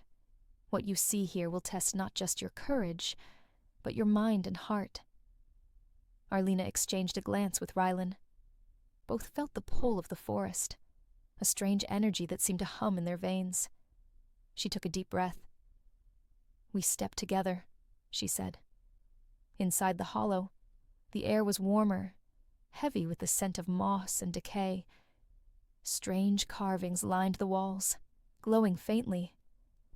What you see here will test not just your courage, but your mind and heart. Arlena exchanged a glance with Rylan. Both felt the pull of the forest, a strange energy that seemed to hum in their veins. She took a deep breath. We stepped together, she said. Inside the hollow, the air was warmer, heavy with the scent of moss and decay. Strange carvings lined the walls, glowing faintly,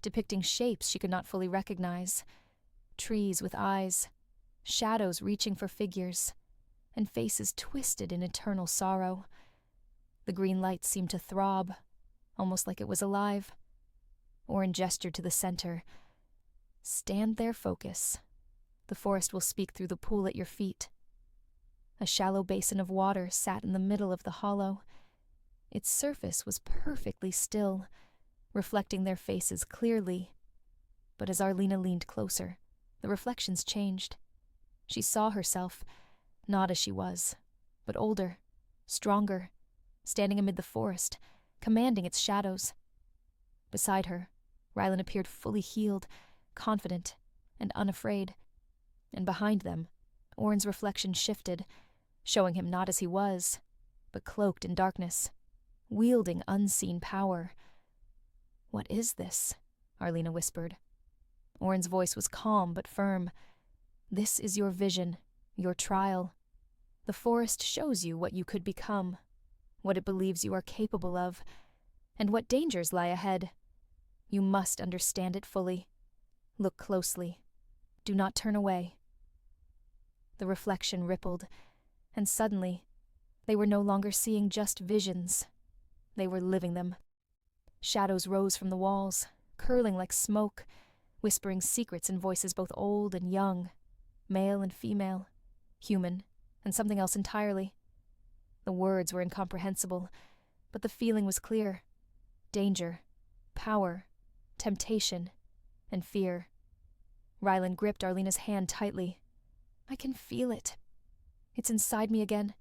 depicting shapes she could not fully recognize. Trees with eyes, shadows reaching for figures, and faces twisted in eternal sorrow. The green light seemed to throb, almost like it was alive. Orin gestured to the center. Stand there, focus. The forest will speak through the pool at your feet. A shallow basin of water sat in the middle of the hollow. Its surface was perfectly still, reflecting their faces clearly. But as Arlena leaned closer, the reflections changed. She saw herself, not as she was, but older, stronger, standing amid the forest, commanding its shadows. Beside her, Rylan appeared fully healed, confident, and unafraid. And behind them, Orin's reflection shifted, showing him not as he was, but cloaked in darkness, wielding unseen power. What is this? Arlena whispered. Orin's voice was calm but firm. This is your vision, your trial. The forest shows you what you could become, what it believes you are capable of, and what dangers lie ahead. You must understand it fully. Look closely. Do not turn away. The reflection rippled, and suddenly, they were no longer seeing just visions. They were living them. Shadows rose from the walls, curling like smoke, whispering secrets in voices both old and young, male and female, human, and something else entirely. The words were incomprehensible, but the feeling was clear. Danger, power, temptation, and fear. Rylan gripped Arlena's hand tightly. I can feel it. It's inside me again.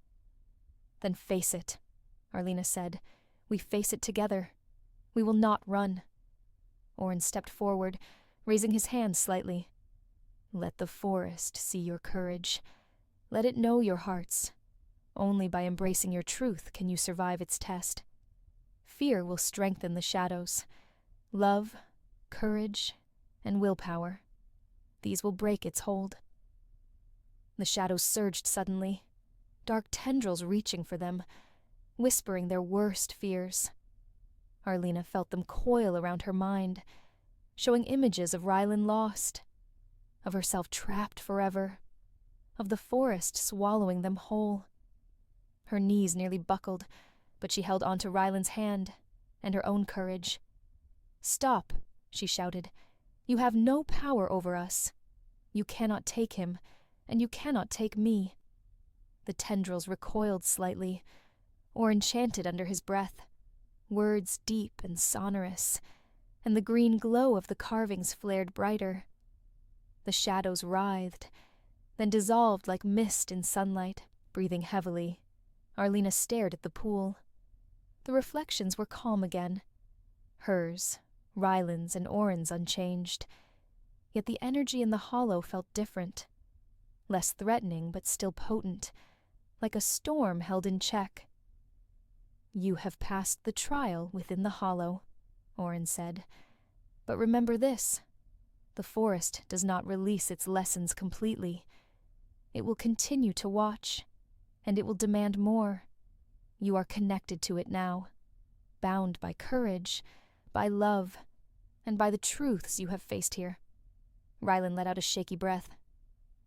Then face it, Arlena said. We face it together. We will not run. Orin stepped forward, raising his hand slightly. Let the forest see your courage. Let it know your hearts. Only by embracing your truth can you survive its test. Fear will strengthen the shadows. Love, courage, and willpower. These will break its hold. The shadows surged suddenly, dark tendrils reaching for them, whispering their worst fears. Arlena felt them coil around her mind, showing images of Rylan lost, of herself trapped forever, of the forest swallowing them whole. Her knees nearly buckled, but she held onto Rylan's hand and her own courage. Stop, she shouted. You have no power over us. You cannot take him, and you cannot take me. The tendrils recoiled slightly, or enchanted under his breath, words deep and sonorous, and the green glow of the carvings flared brighter. The shadows writhed, then dissolved like mist in sunlight. Breathing heavily, Arlena stared at the pool. The reflections were calm again. Hers, Ryland's, and Oren's unchanged. Yet the energy in the hollow felt different. Less threatening, but still potent, like a storm held in check. "You have passed the trial within the hollow," Oren said. "But remember this. The forest does not release its lessons completely. It will continue to watch, and it will demand more. You are connected to it now, bound by courage, by love, and by the truths you have faced here." Ryland let out a shaky breath.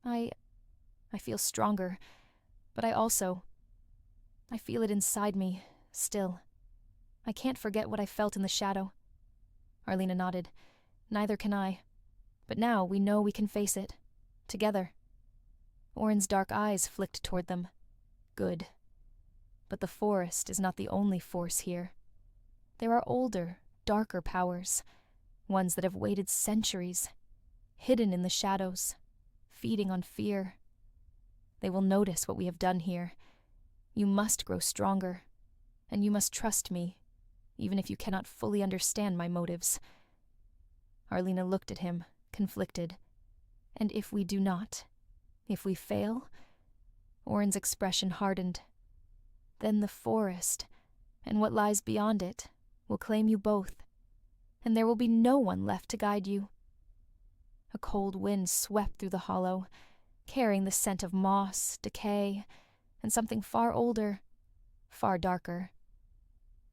I feel stronger, but I feel it inside me, still. I can't forget what I felt in the shadow." Arlena nodded. "Neither can I. But now we know we can face it. Together." Oren's dark eyes flicked toward them. "Good. But the forest is not the only force here. There are older, darker powers, ones that have waited centuries, hidden in the shadows, feeding on fear. They will notice what we have done here. You must grow stronger, and you must trust me, even if you cannot fully understand my motives." Arlena looked at him, conflicted. "And if we do not? If we fail?" Oren's expression hardened. "Then the forest, and what lies beyond it, will claim you both, and there will be no one left to guide you." A cold wind swept through the hollow, carrying the scent of moss, decay, and something far older, far darker.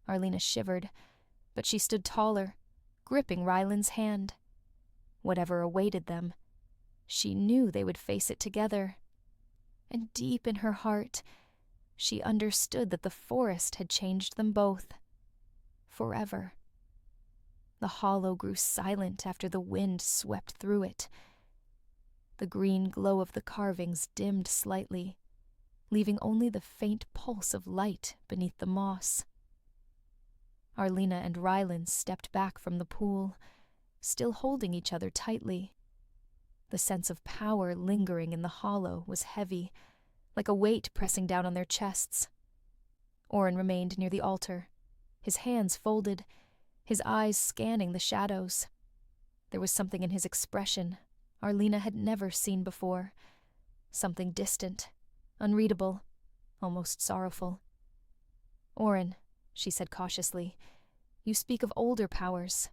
Arlena shivered, but she stood taller, gripping Ryland's hand. Whatever awaited them, she knew they would face it together. And deep in her heart, she understood that the forest had changed them both. Forever. The hollow grew silent after the wind swept through it. The green glow of the carvings dimmed slightly, leaving only the faint pulse of light beneath the moss. Arlena and Ryland stepped back from the pool, still holding each other tightly. The sense of power lingering in the hollow was heavy, like a weight pressing down on their chests. Oren remained near the altar, his hands folded, his eyes scanning the shadows. There was something in his expression Arlena had never seen before. Something distant, unreadable, almost sorrowful. "Oren," she said cautiously, "you speak of older powers,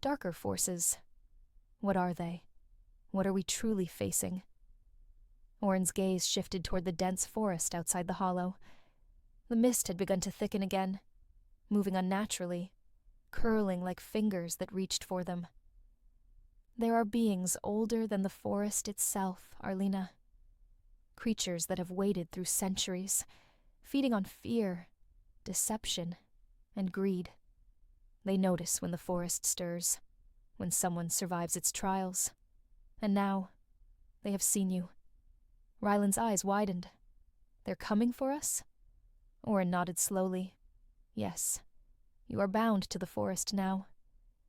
darker forces. What are they? What are we truly facing?" Oren's gaze shifted toward the dense forest outside the hollow. The mist had begun to thicken again, moving unnaturally, curling like fingers that reached for them. "There are beings older than the forest itself, Arlena. Creatures that have waited through centuries, feeding on fear, deception, and greed. They notice when the forest stirs, when someone survives its trials. And now, they have seen you." Ryland's eyes widened. "They're coming for us?" Oren nodded slowly. "Yes. You are bound to the forest now.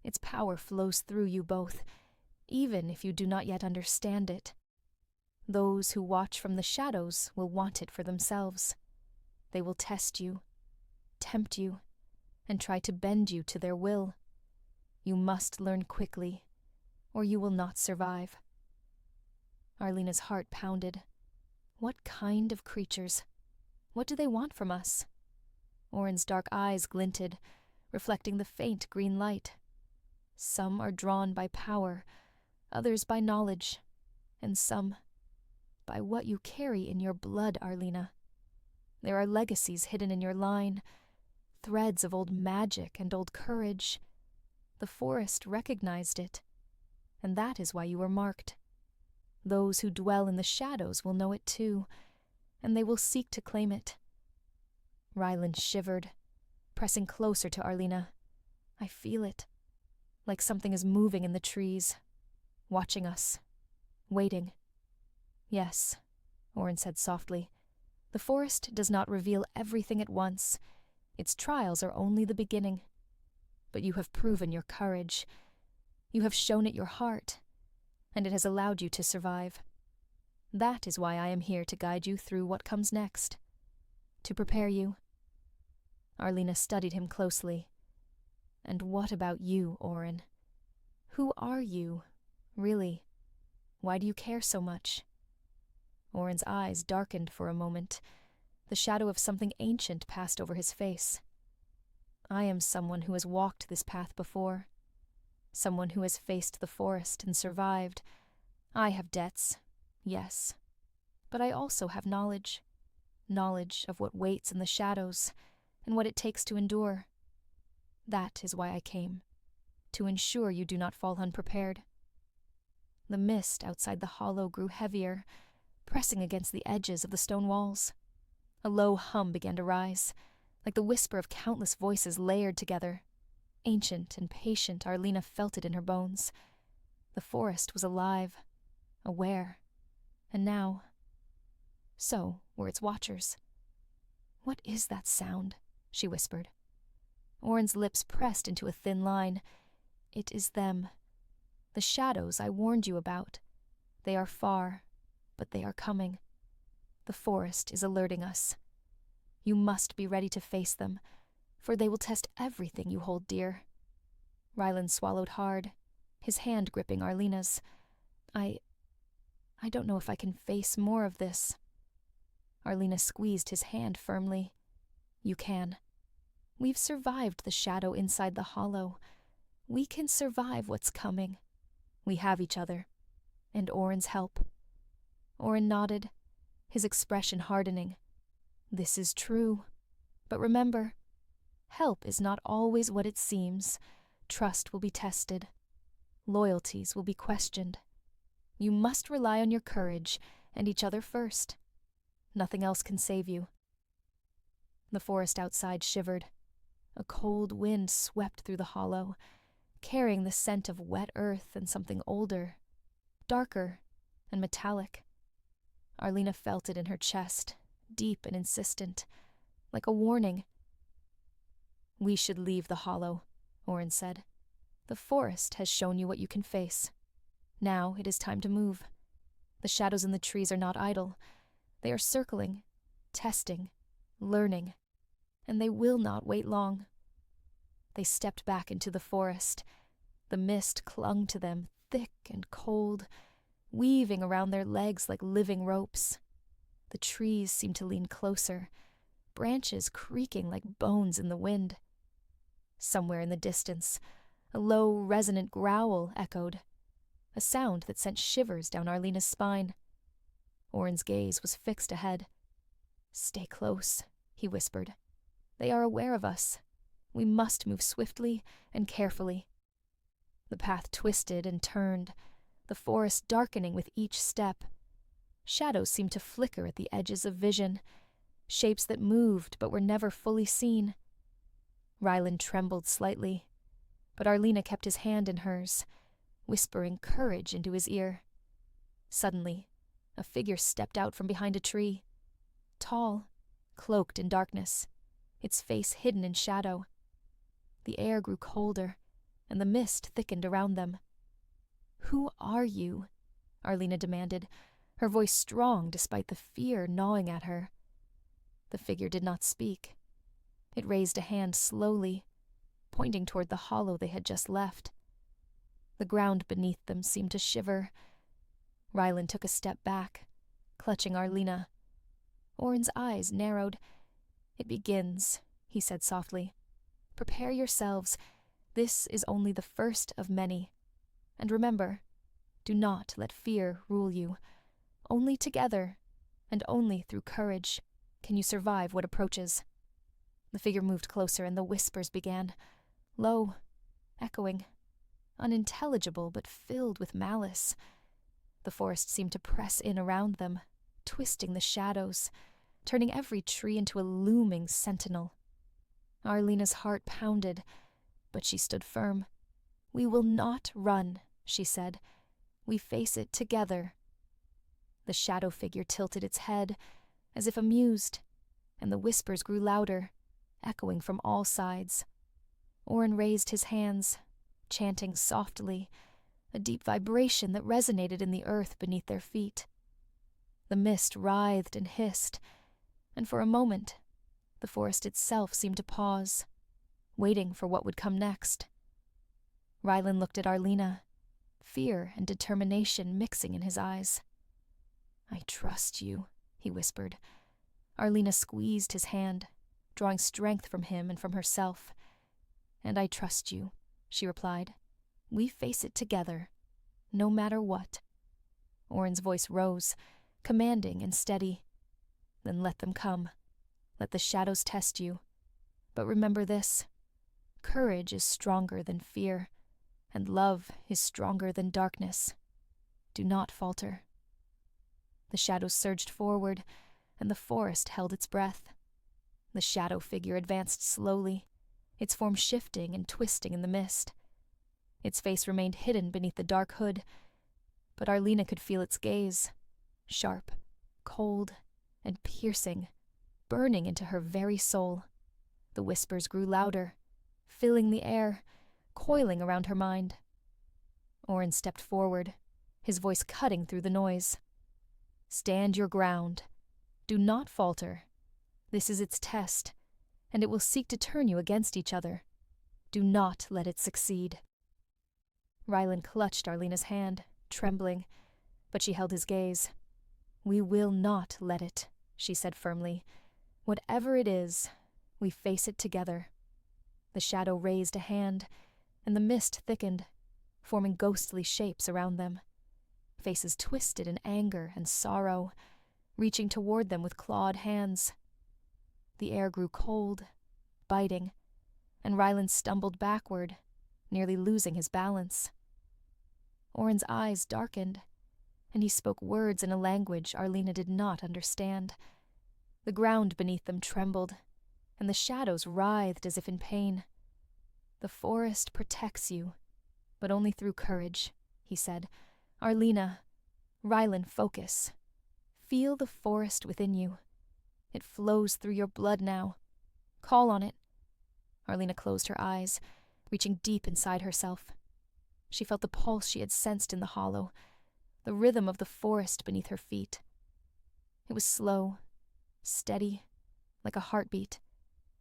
Its power flows through you both, even if you do not yet understand it. Those who watch from the shadows will want it for themselves. They will test you, tempt you, and try to bend you to their will. You must learn quickly, or you will not survive." Arlena's heart pounded. What kind of creatures? What do they want from us? Oren's dark eyes glinted, reflecting the faint green light. Some are drawn by power, others by knowledge, and some by what you carry in your blood, Arlena. There are legacies hidden in your line, threads of old magic and old courage. The forest recognized it, and that is why you were marked. Those who dwell in the shadows will know it too, and they will seek to claim it. Ryland shivered, pressing closer to Arlena. "I feel it, like something is moving in the trees, watching us, waiting." "Yes," Oren said softly. "The forest does not reveal everything at once. Its trials are only the beginning. But you have proven your courage. You have shown it your heart, and it has allowed you to survive. That is why I am here to guide you through what comes next, to prepare you." Arlena studied him closely. And what about you, Orin? Who are you, really? Why do you care so much? Orin's eyes darkened for a moment. The shadow of something ancient passed over his face. I am someone who has walked this path before. Someone who has faced the forest and survived. I have debts, yes. But I also have knowledge. Knowledge of what waits in the shadows and what it takes to endure. That is why I came, to ensure you do not fall unprepared. The mist outside the hollow grew heavier, pressing against the edges of the stone walls. A low hum began to rise, like the whisper of countless voices layered together. Ancient and patient, Arlena felt it in her bones. The forest was alive, aware, and now, so were its watchers. What is that sound? She whispered. Orin's lips pressed into a thin line. It is them. The shadows I warned you about. They are far, but they are coming. The forest is alerting us. You must be ready to face them, for they will test everything you hold dear. Rylan swallowed hard, his hand gripping Arlena's. I don't know if I can face more of this. Arlena squeezed his hand firmly. You can. We've survived the shadow inside the hollow. We can survive what's coming. We have each other, and Orin's help. Orin nodded, his expression hardening. This is true. But remember, help is not always what it seems. Trust will be tested. Loyalties will be questioned. You must rely on your courage and each other first. Nothing else can save you. The forest outside shivered. A cold wind swept through the hollow, carrying the scent of wet earth and something older, darker, and metallic. Arlena felt it in her chest, deep and insistent, like a warning. We should leave the hollow, Orin said. The forest has shown you what you can face. Now it is time to move. The shadows in the trees are not idle. They are circling, testing, learning, and they will not wait long. They stepped back into the forest. The mist clung to them, thick and cold, weaving around their legs like living ropes. The trees seemed to lean closer, branches creaking like bones in the wind. Somewhere in the distance, a low, resonant growl echoed, a sound that sent shivers down Arlena's spine. Orin's gaze was fixed ahead. Stay close, he whispered. They are aware of us. We must move swiftly and carefully. The path twisted and turned, the forest darkening with each step. Shadows seemed to flicker at the edges of vision, shapes that moved but were never fully seen. Rylan trembled slightly, but Arlena kept his hand in hers, whispering courage into his ear. Suddenly, a figure stepped out from behind a tree. Tall, cloaked in darkness, its face hidden in shadow. The air grew colder, and the mist thickened around them. Who are you? Arlena demanded, her voice strong despite the fear gnawing at her. The figure did not speak. It raised a hand slowly, pointing toward the hollow they had just left. The ground beneath them seemed to shiver. Rylan took a step back, clutching Arlena. Orin's eyes narrowed. It begins, he said softly. Prepare yourselves. This is only the first of many. And remember, do not let fear rule you. Only together, and only through courage, can you survive what approaches. The figure moved closer and the whispers began, low, echoing, unintelligible but filled with malice. The forest seemed to press in around them, twisting the shadows, turning every tree into a looming sentinel. Arlena's heart pounded, but she stood firm. We will not run, she said. We face it together. The shadow figure tilted its head, as if amused, and the whispers grew louder, echoing from all sides. Orin raised his hands, chanting softly, a deep vibration that resonated in the earth beneath their feet. The mist writhed and hissed, and for a moment, The forest itself seemed to pause, waiting for what would come next. Rylan looked at Arlena, fear and determination mixing in his eyes. "I trust you," he whispered. Arlena squeezed his hand, drawing strength from him and from herself. "And I trust you," she replied. "We face it together, no matter what." Orin's voice rose, commanding and steady. "Then let them come. Let the shadows test you. But remember this: courage is stronger than fear, and love is stronger than darkness. Do not falter." The shadows surged forward, and the forest held its breath. The shadow figure advanced slowly, its form shifting and twisting in the mist. Its face remained hidden beneath the dark hood, but Arlena could feel its gaze, sharp, cold, and piercing, burning into her very soul. The whispers grew louder, filling the air, coiling around her mind. Orin stepped forward, his voice cutting through the noise. "Stand your ground. Do not falter. This is its test, and it will seek to turn you against each other. Do not let it succeed." Rylan clutched Arlena's hand, trembling, but she held his gaze. "We will not let it," she said firmly. "Whatever it is, we face it together." The shadow raised a hand, and the mist thickened, forming ghostly shapes around them. Faces twisted in anger and sorrow, reaching toward them with clawed hands. The air grew cold, biting, and Rylan stumbled backward, nearly losing his balance. Orin's eyes darkened, and he spoke words in a language Arlena did not understand. The ground beneath them trembled, and the shadows writhed as if in pain. "The forest protects you, but only through courage," he said. "Arlena, Rylan, focus. Feel the forest within you. It flows through your blood now. Call on it." Arlena closed her eyes, reaching deep inside herself. She felt the pulse she had sensed in the hollow, the rhythm of the forest beneath her feet. It was slow, steady, like a heartbeat,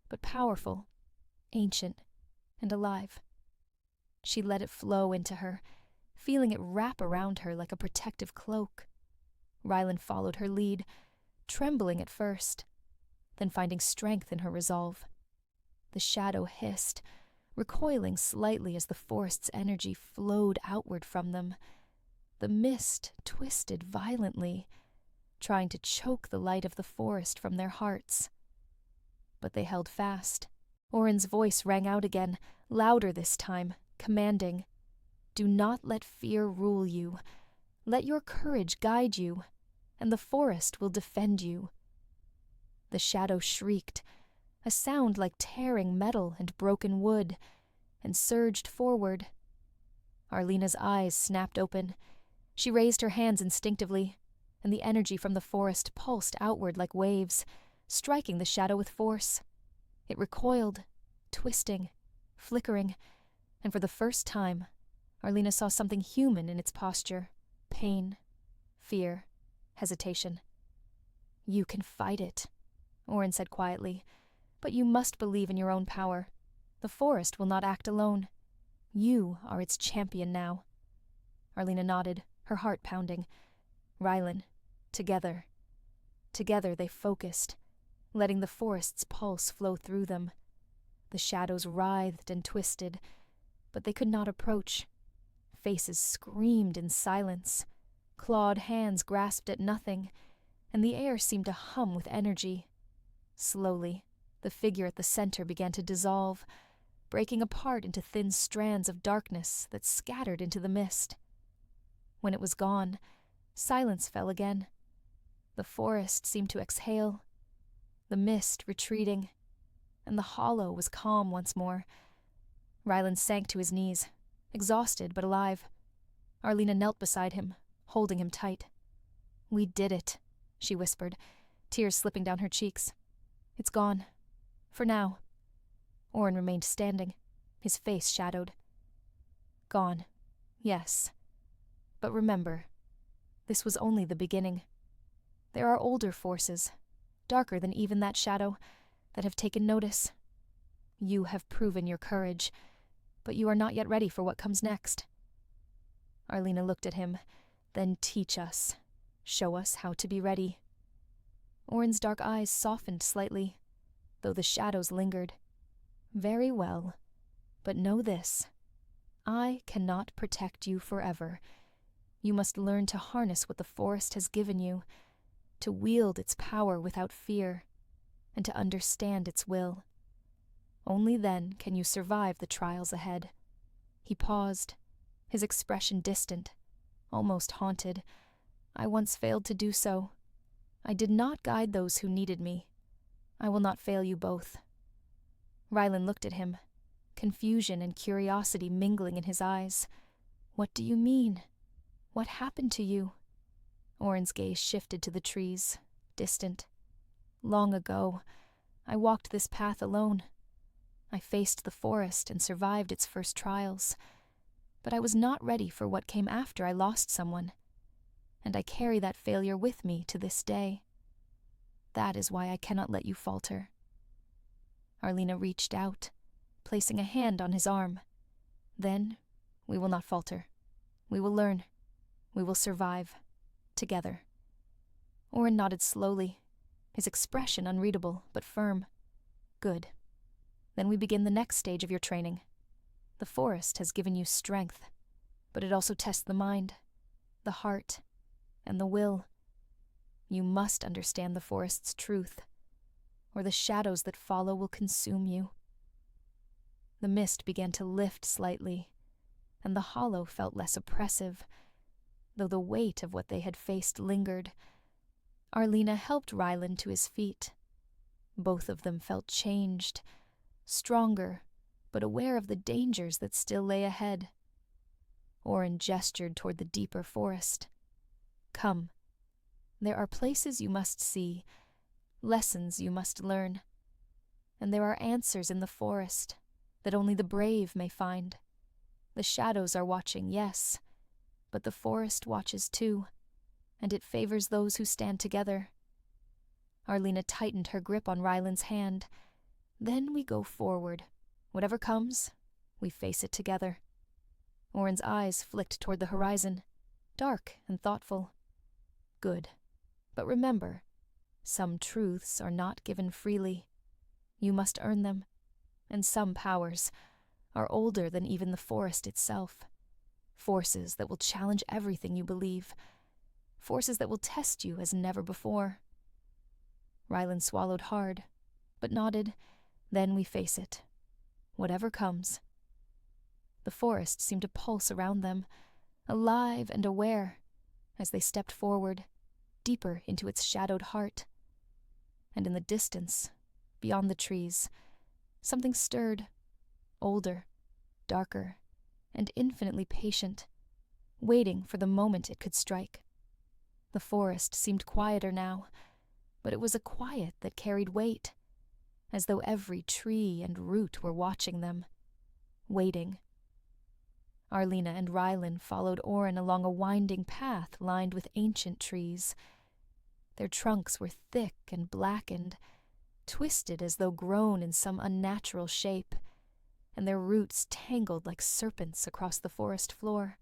but powerful, ancient, and alive. She let it flow into her, feeling it wrap around her like a protective cloak. Rylan followed her lead, trembling at first, then finding strength in her resolve. The shadow hissed, recoiling slightly as the forest's energy flowed outward from them. The mist twisted violently, trying to choke the light of the forest from their hearts. But they held fast. Orin's voice rang out again, louder this time, commanding, "Do not let fear rule you. Let your courage guide you, and the forest will defend you." The shadow shrieked, a sound like tearing metal and broken wood, and surged forward. Arlena's eyes snapped open. She raised her hands instinctively, and the energy from the forest pulsed outward like waves, striking the shadow with force. It recoiled, twisting, flickering, and for the first time, Arlena saw something human in its posture: pain, fear, hesitation. "You can fight it," Orin said quietly, "but you must believe in your own power. The forest will not act alone. You are its champion now." Arlena nodded, her heart pounding. Rylan, together. Together they focused, letting the forest's pulse flow through them. The shadows writhed and twisted, but they could not approach. Faces screamed in silence. Clawed hands grasped at nothing, and the air seemed to hum with energy. Slowly, the figure at the center began to dissolve, breaking apart into thin strands of darkness that scattered into the mist. When it was gone, silence fell again. The forest seemed to exhale, the mist retreating, and the hollow was calm once more. Rylan sank to his knees, exhausted but alive. Arlena knelt beside him, holding him tight. "We did it," she whispered, tears slipping down her cheeks. "It's gone. For now." Orin remained standing, his face shadowed. "Gone. Yes. But remember, this was only the beginning. There are older forces, darker than even that shadow, that have taken notice. You have proven your courage, but you are not yet ready for what comes next. Arlena looked at him. Then teach us. Show us how to be ready. Orin's dark eyes softened slightly, though the shadows lingered. Very well, but know this. I cannot protect you forever. You must learn to harness what the forest has given you, to wield its power without fear, and to understand its will. Only then can you survive the trials ahead. He paused, his expression distant, almost haunted. I once failed to do so. I did not guide those who needed me. I will not fail you both. Rylan looked at him, confusion and curiosity mingling in his eyes. What do you mean? What happened to you? Orin's gaze shifted to the trees, distant. Long ago, I walked this path alone. I faced the forest and survived its first trials. But I was not ready for what came after I lost someone. And I carry that failure with me to this day. That is why I cannot let you falter. Arlena reached out, placing a hand on his arm. Then, we will not falter. We will learn. We will survive. Together. Orin nodded slowly, his expression unreadable but firm. Good. Then we begin the next stage of your training. The forest has given you strength, but it also tests the mind, the heart, and the will. You must understand the forest's truth, or the shadows that follow will consume you. The mist began to lift slightly, and the hollow felt less oppressive, though the weight of what they had faced lingered. Arlena helped Rylan to his feet. Both of them felt changed, stronger, but aware of the dangers that still lay ahead. Orin gestured toward the deeper forest. Come. There are places you must see, lessons you must learn, and there are answers in the forest that only the brave may find. The shadows are watching, yes, but the forest watches too, and it favors those who stand together. Arlena tightened her grip on Rylan's hand. Then we go forward. Whatever comes, we face it together. Orin's eyes flicked toward the horizon, dark and thoughtful. Good. But remember, some truths are not given freely. You must earn them, and some powers are older than even the forest itself. Forces that will challenge everything you believe. Forces that will test you as never before. Rylan swallowed hard, but nodded. Then we face it. Whatever comes. The forest seemed to pulse around them, alive and aware, as they stepped forward, deeper into its shadowed heart. And in the distance, beyond the trees, something stirred, older, darker, and infinitely patient, waiting for the moment it could strike. The forest seemed quieter now, but it was a quiet that carried weight, as though every tree and root were watching them, waiting. Arlena and Rylan followed Orin along a winding path lined with ancient trees. Their trunks were thick and blackened, twisted as though grown in some unnatural shape, and their roots tangled like serpents across the forest floor.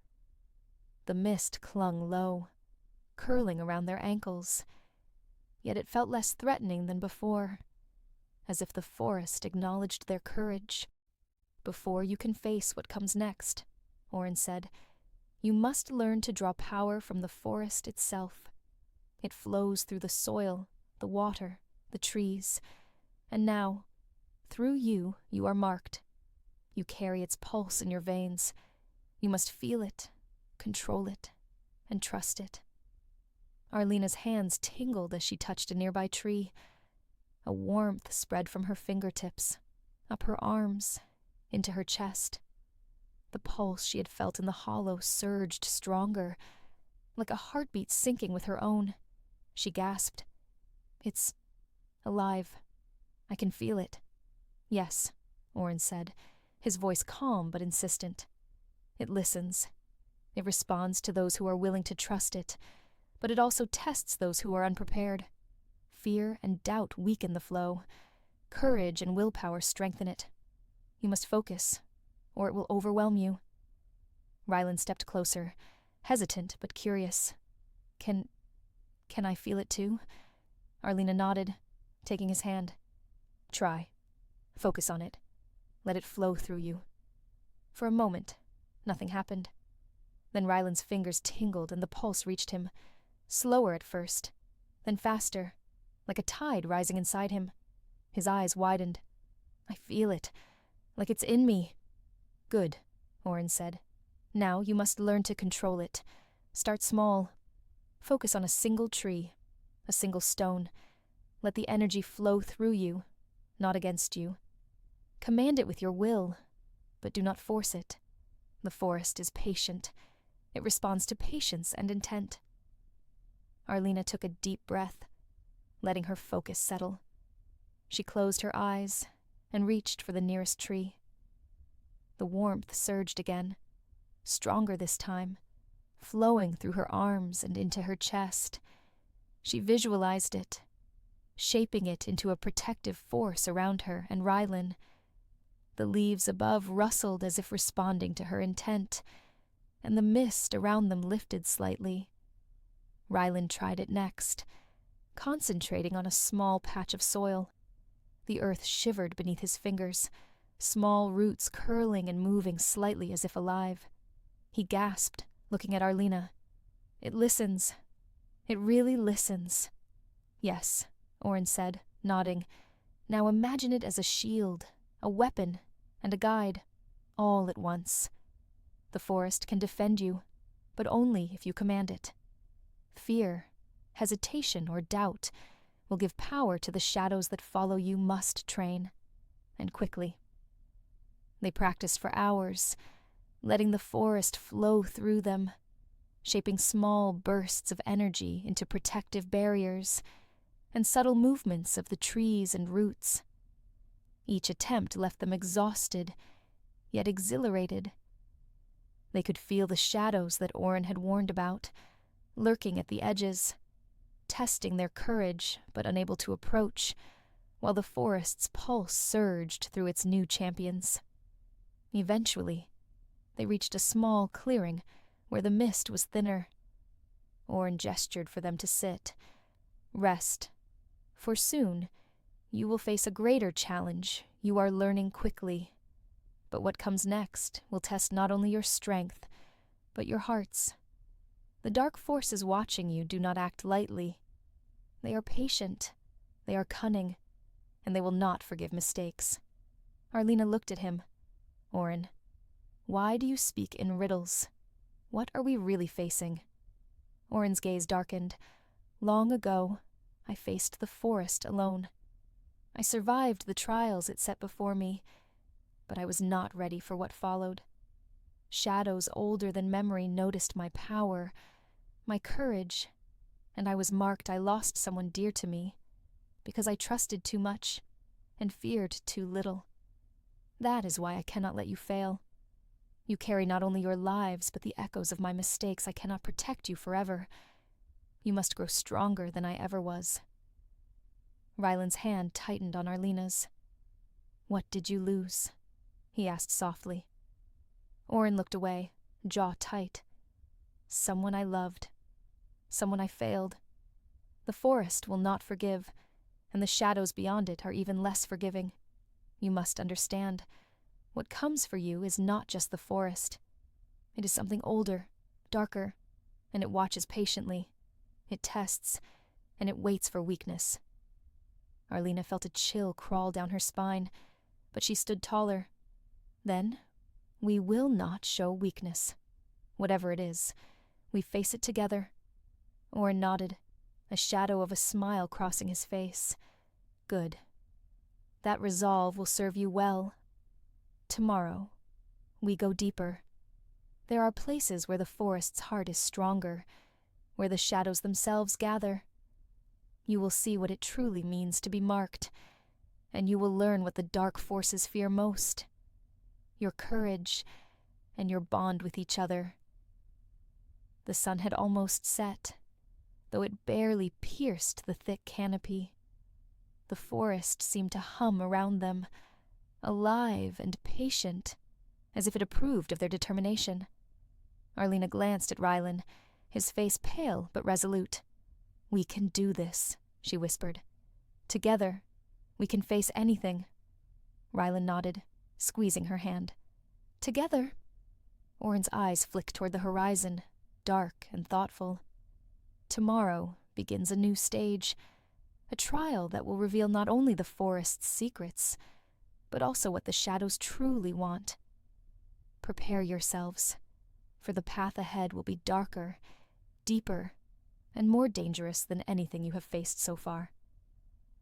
The mist clung low, curling around their ankles, yet it felt less threatening than before, as if the forest acknowledged their courage. Before you can face what comes next, Orin said, you must learn to draw power from the forest itself. It flows through the soil, the water, the trees, and now, through you, you are marked. You carry its pulse in your veins. You must feel it, control it, and trust it. Arlena's hands tingled as she touched a nearby tree. A warmth spread from her fingertips, up her arms, into her chest. The pulse she had felt in the hollow surged stronger, like a heartbeat syncing with her own. She gasped. It's alive. I can feel it. Yes, Orin said, his voice calm but insistent. It listens. It responds to those who are willing to trust it, but it also tests those who are unprepared. Fear and doubt weaken the flow. Courage and willpower strengthen it. You must focus, or it will overwhelm you. Rylan stepped closer, hesitant but curious. Can I feel it too? Arlena nodded, taking his hand. Try. Focus on it. Let it flow through you. For a moment, nothing happened. Then Rylan's fingers tingled and the pulse reached him, slower at first, then faster, like a tide rising inside him. His eyes widened. I feel it, like it's in me. Good, Oren said. Now you must learn to control it. Start small. Focus on a single tree, a single stone. Let the energy flow through you, not against you. Command it with your will, but do not force it. The forest is patient. It responds to patience and intent. Arlena took a deep breath, letting her focus settle. She closed her eyes and reached for the nearest tree. The warmth surged again, stronger this time, flowing through her arms and into her chest. She visualized it, shaping it into a protective force around her and Rylan. The leaves above rustled as if responding to her intent, and the mist around them lifted slightly. Rylan tried it next, concentrating on a small patch of soil. The earth shivered beneath his fingers, small roots curling and moving slightly as if alive. He gasped, looking at Arlena. It listens. It really listens. Yes, Oren said, nodding. Now imagine it as a shield, a weapon, and a guide, all at once. The forest can defend you, but only if you command it. Fear, hesitation, or doubt will give power to the shadows that follow you must train, and quickly. They practiced for hours, letting the forest flow through them, shaping small bursts of energy into protective barriers and subtle movements of the trees and roots. Each attempt left them exhausted, yet exhilarated. They could feel the shadows that Oren had warned about, lurking at the edges, testing their courage but unable to approach, while the forest's pulse surged through its new champions. Eventually, they reached a small clearing where the mist was thinner. Oren gestured for them to sit, rest, for soon you will face a greater challenge you are learning quickly. But what comes next will test not only your strength, but your hearts. The dark forces watching you do not act lightly. They are patient, they are cunning, and they will not forgive mistakes. Arlena looked at him. Oren, why do you speak in riddles? What are we really facing? Oren's gaze darkened. Long ago, I faced the forest alone. I survived the trials it set before me, but I was not ready for what followed. Shadows older than memory noticed my power, my courage, and I was marked I lost someone dear to me, because I trusted too much and feared too little. That is why I cannot let you fail. You carry not only your lives, but the echoes of my mistakes. I cannot protect you forever. You must grow stronger than I ever was. Rylan's hand tightened on Arlena's. What did you lose? He asked softly. Oren looked away, jaw tight. Someone I loved. Someone I failed. The forest will not forgive, and the shadows beyond it are even less forgiving. You must understand. What comes for you is not just the forest. It is something older, darker, and it watches patiently. It tests, and it waits for weakness. Arlena felt a chill crawl down her spine, but she stood taller. Then, we will not show weakness. Whatever it is, we face it together. Oren nodded, a shadow of a smile crossing his face. Good. That resolve will serve you well. Tomorrow, we go deeper. There are places where the forest's heart is stronger, where the shadows themselves gather. You will see what it truly means to be marked, and you will learn what the dark forces fear most. Your courage and your bond with each other. The sun had almost set, though it barely pierced the thick canopy. The forest seemed to hum around them, alive and patient, as if it approved of their determination. Arlena glanced at Rylan, his face pale but resolute. "We can do this," she whispered. "Together, we can face anything." Rylan nodded, squeezing her hand. "Together?" Orin's eyes flicked toward the horizon, dark and thoughtful. "Tomorrow begins a new stage, a trial that will reveal not only the forest's secrets, but also what the shadows truly want. Prepare yourselves, for the path ahead will be darker, deeper, and more dangerous than anything you have faced so far."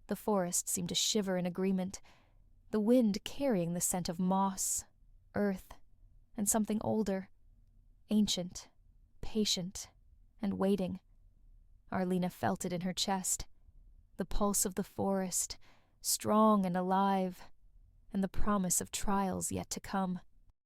The forest seemed to shiver in agreement, the wind carrying the scent of moss, earth, and something older, ancient, patient, and waiting. Arlena felt it in her chest, the pulse of the forest, strong and alive, and the promise of trials yet to come.